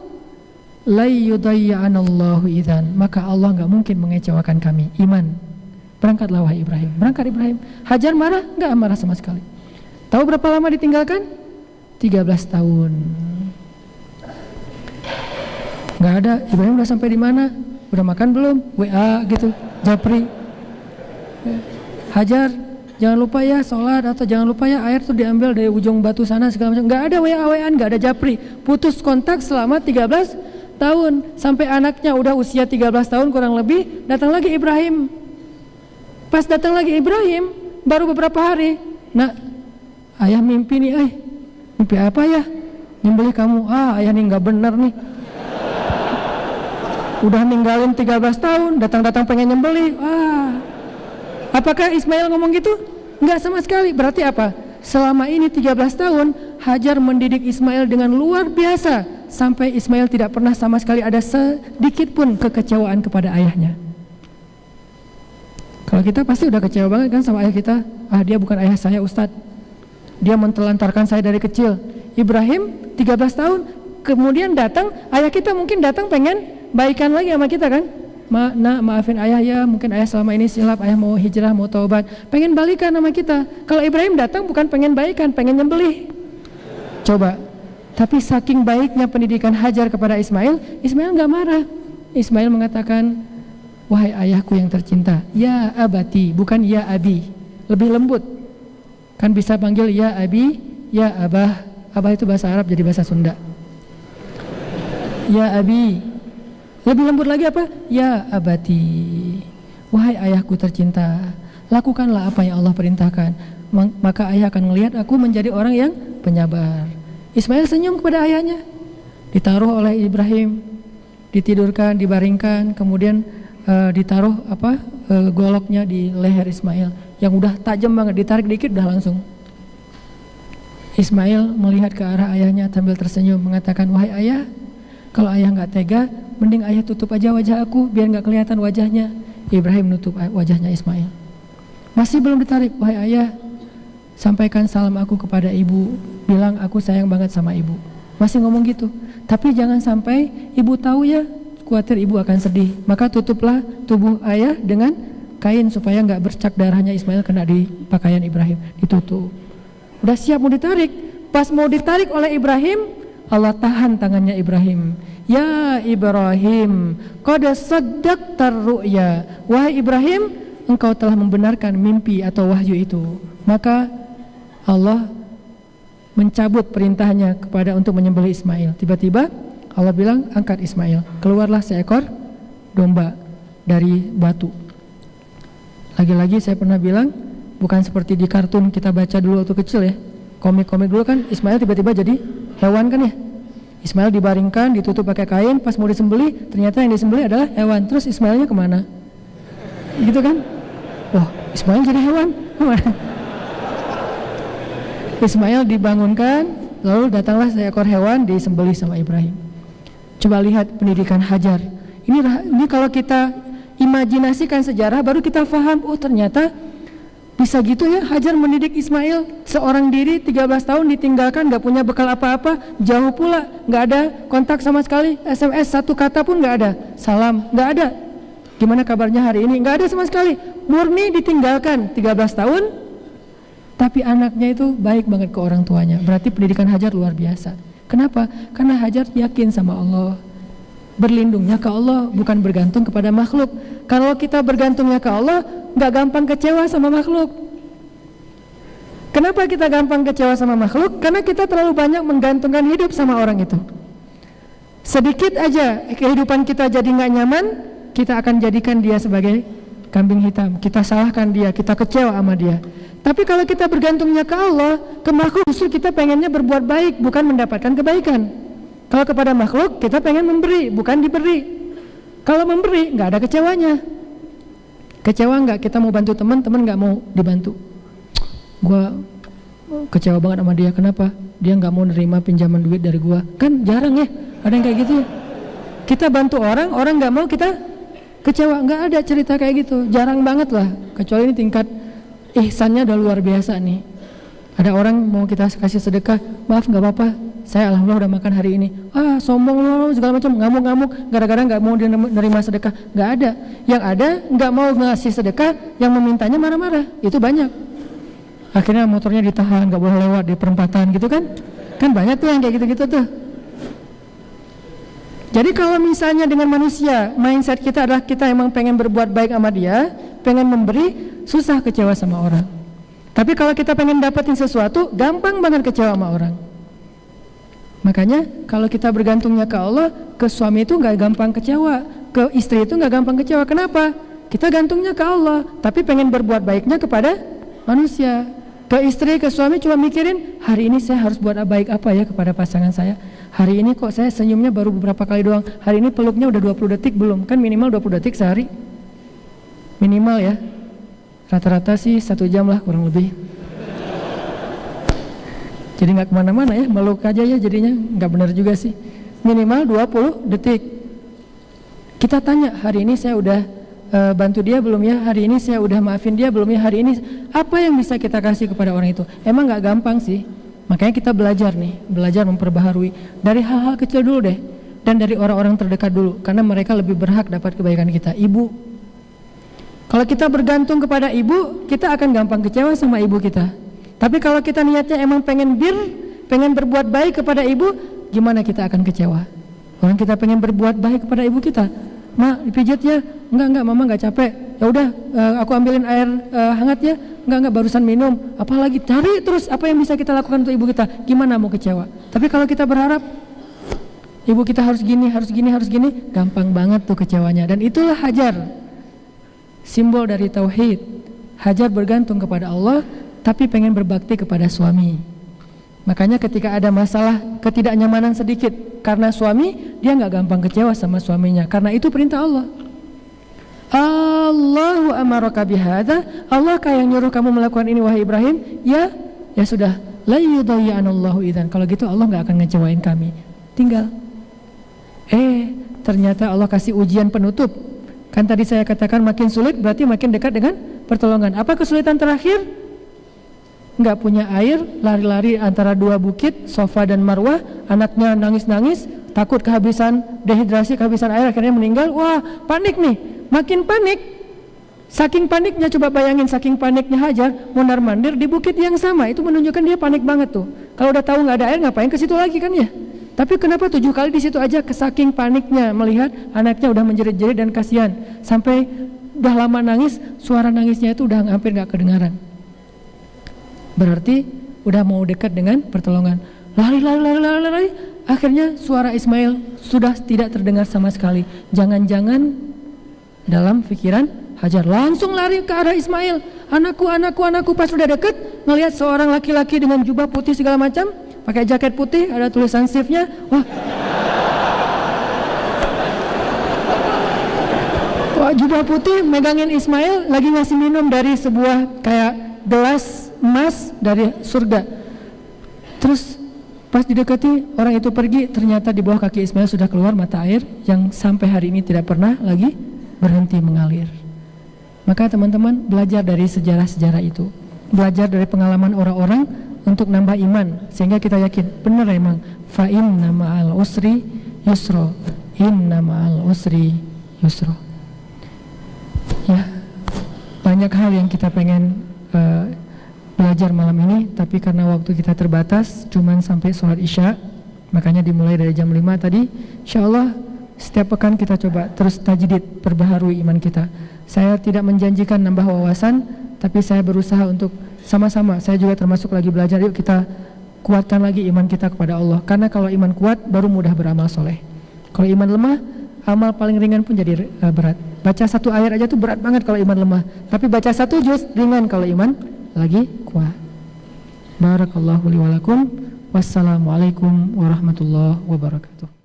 la yudayya'anallahu idzan, maka Allah nggak mungkin mengecewakan kami. Iman. Berangkatlah wahai Ibrahim. Berangkat Ibrahim. Hajar marah? Nggak marah sama sekali. Tahu berapa lama ditinggalkan? 13 tahun. Nggak ada. Ibrahim udah sampai di mana? Udah makan belum? WA gitu, japri. Hajar, jangan lupa ya sholat, atau jangan lupa ya air tuh diambil dari ujung batu sana segala macam. Nggak ada WA-WAan, nggak ada japri. Putus kontak selama 13 tahun. Sampai anaknya udah usia 13 tahun kurang lebih, datang lagi Ibrahim. Pas datang lagi Ibrahim, baru beberapa hari, nak, ayah mimpi nih, mimpi apa ya? Nyembelih kamu. Ayah nih nggak bener nih. Udah ninggalin 13 tahun, datang-datang pengen nyembelih. Apakah Ismail ngomong gitu? Enggak sama sekali. Berarti apa? Selama ini 13 tahun Hajar mendidik Ismail dengan luar biasa, sampai Ismail tidak pernah sama sekali ada sedikit pun kekecewaan kepada ayahnya. Kalau kita pasti udah kecewa banget kan sama ayah kita. Dia bukan ayah saya Ustadz, dia mentelantarkan saya dari kecil. Ibrahim 13 tahun kemudian datang, ayah kita mungkin datang pengen baikan lagi sama kita kan. Maafin ayah ya, mungkin ayah selama ini silap, ayah mau hijrah, mau taubat, pengen balikan sama kita. Kalau Ibrahim datang bukan pengen baikan, pengen nyembelih. Coba. Tapi saking baiknya pendidikan Hajar kepada Ismail, Ismail nggak marah. Ismail mengatakan, wahai ayahku yang tercinta, ya abati, bukan ya abi, lebih lembut. Kan bisa panggil ya abi, ya abah. Abah itu bahasa Arab, jadi bahasa Sunda. Ya abi, lebih lembut lagi apa? Ya abati, wahai ayahku tercinta, lakukanlah apa yang Allah perintahkan, maka ayah akan melihat aku menjadi orang yang penyabar. Ismail senyum kepada ayahnya. Ditaruh oleh Ibrahim, ditidurkan, dibaringkan, kemudian ditaruh goloknya di leher Ismail yang udah tajam banget, ditarik dikit udah langsung. Ismail melihat ke arah ayahnya sambil tersenyum mengatakan, wahai ayah, kalau ayah nggak tega, mending ayah tutup aja wajah aku biar nggak kelihatan wajahnya. Ibrahim nutup wajahnya Ismail. Masih belum ditarik, wahai ayah, sampaikan salam aku kepada ibu, bilang aku sayang banget sama ibu. Masih ngomong gitu, tapi jangan sampai ibu tahu ya, khawatir ibu akan sedih. Maka tutuplah tubuh ayah dengan kain supaya nggak bercak darahnya Ismail kena di pakaian Ibrahim. Ditutup. Udah siap mau ditarik. Pas mau ditarik oleh Ibrahim, Allah tahan tangannya Ibrahim. Ya Ibrahim, qad saddaqtar ru'ya. Wahai Ibrahim, engkau telah membenarkan mimpi atau wahyu itu. Maka Allah mencabut perintahnya kepada untuk menyembelih Ismail. Tiba-tiba Allah bilang, angkat Ismail. Keluarlah seekor domba dari batu. Lagi-lagi saya pernah bilang, bukan seperti di kartun kita baca dulu waktu kecil ya. Komik-komik dulu kan Ismail tiba-tiba jadi hewan kan ya. Ismail dibaringkan, ditutup pakai kain, pas mau disembelih ternyata yang disembelih adalah hewan. Terus Ismailnya kemana? Gitu kan? Wah, Ismail jadi hewan. Ismail dibangunkan, lalu datanglah seekor hewan disembelih sama Ibrahim. Coba lihat pendidikan Hajar. Ini kalau kita imajinasikan sejarah baru kita paham, oh ternyata bisa gitu ya Hajar mendidik Ismail, seorang diri 13 tahun ditinggalkan, gak punya bekal apa-apa, jauh pula, gak ada kontak sama sekali, SMS satu kata pun gak ada, salam gak ada, gimana kabarnya hari ini, gak ada sama sekali, murni ditinggalkan 13 tahun, tapi anaknya itu baik banget ke orang tuanya. Berarti pendidikan Hajar luar biasa. Kenapa? Karena Hajar yakin sama Allah, berlindungnya ke Allah, bukan bergantung kepada makhluk. Kalau kita bergantungnya ke Allah, gak gampang kecewa sama makhluk. Kenapa kita gampang kecewa sama makhluk? Karena kita terlalu banyak menggantungkan hidup sama orang itu. Sedikit aja kehidupan kita jadi gak nyaman, kita akan jadikan dia sebagai kambing hitam, kita salahkan dia, kita kecewa sama dia. Tapi kalau kita bergantungnya ke Allah, ke makhluk justru kita pengennya berbuat baik, bukan mendapatkan kebaikan. Kalau kepada makhluk kita pengen memberi, bukan diberi. Kalau memberi nggak ada kecewanya. Kecewa nggak? Kita mau bantu teman, teman nggak mau dibantu. Gua kecewa banget sama dia. Kenapa? Dia nggak mau nerima pinjaman duit dari gua. Kan jarang ya, ada yang kayak gitu ya. Kita bantu orang, orang nggak mau, kita kecewa. Nggak ada cerita kayak gitu, jarang banget lah. Kecuali ini tingkat ihsannya udah luar biasa nih. Ada orang mau kita kasih sedekah, maaf nggak apa-apa, saya alhamdulillah udah makan hari ini. Sombong loh segala macam, ngamuk-ngamuk gara-gara nggak mau menerima sedekah. Nggak ada. Yang ada nggak mau ngasih sedekah, yang memintanya marah-marah. Itu banyak. Akhirnya motornya ditahan, nggak boleh lewat di perempatan gitu kan? Kan banyak tuh yang kayak gitu-gitu tuh. Jadi kalau misalnya dengan manusia, mindset kita adalah kita emang pengen berbuat baik sama dia, pengen memberi, susah kecewa sama orang. Tapi kalau kita pengen dapetin sesuatu, gampang banget kecewa sama orang. Makanya kalau kita bergantungnya ke Allah, ke suami itu nggak gampang kecewa, ke istri itu nggak gampang kecewa. Kenapa? Kita gantungnya ke Allah, tapi pengen berbuat baiknya kepada manusia. Ke istri, ke suami cuma mikirin, hari ini saya harus buat baik apa ya kepada pasangan saya. Hari ini kok saya senyumnya baru beberapa kali doang, hari ini peluknya udah 20 detik belum? Kan minimal 20 detik sehari. Minimal ya. Rata-rata sih 1 jam lah kurang lebih. Jadi nggak kemana-mana ya, meluk aja ya jadinya, nggak benar juga sih. Minimal 20 detik. Kita tanya, hari ini saya udah bantu dia belum ya? Hari ini saya udah maafin dia belum ya? Hari ini apa yang bisa kita kasih kepada orang itu? Emang nggak gampang sih. Makanya kita belajar nih, belajar memperbaharui dari hal-hal kecil dulu deh, dan dari orang-orang terdekat dulu, karena mereka lebih berhak dapat kebaikan kita. Ibu. Kalau kita bergantung kepada ibu, kita akan gampang kecewa sama ibu kita. Tapi kalau kita niatnya emang pengen pengen berbuat baik kepada ibu, gimana kita akan kecewa? Orang kita pengen berbuat baik kepada ibu kita, "Ma, dipijit ya?" Enggak, mama nggak capek. Ya udah, aku ambilin air hangat ya. Enggak, barusan minum. Apalagi cari terus apa yang bisa kita lakukan untuk ibu kita. Gimana mau kecewa? Tapi kalau kita berharap ibu kita harus gini, gampang banget tuh kecewanya. Dan itulah Hajar, simbol dari tauhid. Hajar bergantung kepada Allah, tapi pengen berbakti kepada suami. Makanya ketika ada masalah ketidaknyamanan sedikit karena suami, dia nggak gampang kecewa sama suaminya, karena itu perintah Allah. Allahu amaraka bihadza, Allah yang nyuruh kamu melakukan ini wahai Ibrahim. Ya sudah, la yudayyanallahu idzan. Kalau gitu Allah nggak akan ngecewain kami. Tinggal ternyata Allah kasih ujian penutup. Kan tadi saya katakan makin sulit berarti makin dekat dengan pertolongan. Apa kesulitan terakhir? Nggak punya air, lari-lari antara 2 bukit, Safa dan Marwah. Anaknya nangis-nangis, takut kehabisan, dehidrasi, kehabisan air, akhirnya meninggal. Wah, panik nih. Makin panik, saking paniknya, coba bayangin saking paniknya Hajar mondar-mandir di bukit yang sama. Itu menunjukkan dia panik banget tuh. Kalau udah tahu nggak ada air, ngapain ke situ lagi kan ya? Tapi kenapa 7 kali di situ aja? Kesaking paniknya melihat anaknya udah menjerit-jerit dan kasihan, sampai udah lama nangis, suara nangisnya itu udah hampir nggak kedengaran. Berarti udah mau dekat dengan pertolongan. Lari. Akhirnya suara Ismail sudah tidak terdengar sama sekali. Jangan-jangan dalam pikiran Hajar langsung lari ke arah Ismail. Anakku. Pas udah deket, ngelihat seorang laki-laki dengan jubah putih segala macam, pakai jaket putih, ada tulisan shift-nya. Wah, jubah putih megangin Ismail, lagi ngasih minum dari sebuah kayak gelas emas dari surga. Terus pas didekati, orang itu pergi, ternyata di bawah kaki Ismail sudah keluar mata air yang sampai hari ini tidak pernah lagi berhenti mengalir. Maka teman-teman belajar dari sejarah-sejarah itu, belajar dari pengalaman orang-orang untuk nambah iman, sehingga kita yakin benar emang fa inna ma'al usri yusra, inna ma'al usri yusra. Ya, banyak hal yang kita pengen belajar malam ini, tapi karena waktu kita terbatas, cuman sampai sholat isya, makanya dimulai dari jam 5 tadi. Insyaallah setiap pekan kita coba terus tajdid, perbaharui iman kita. Saya tidak menjanjikan nambah wawasan, tapi saya berusaha untuk sama-sama, saya juga termasuk lagi belajar. Yuk kita kuatkan lagi iman kita kepada Allah, karena kalau iman kuat baru mudah beramal soleh. Kalau iman lemah, amal paling ringan pun jadi berat. Baca satu ayat aja tuh berat banget kalau iman lemah, tapi baca satu juz ringan kalau iman lagi kuat. Barakallahu li wa lakum. Wassalamualaikum warahmatullahi wabarakatuh.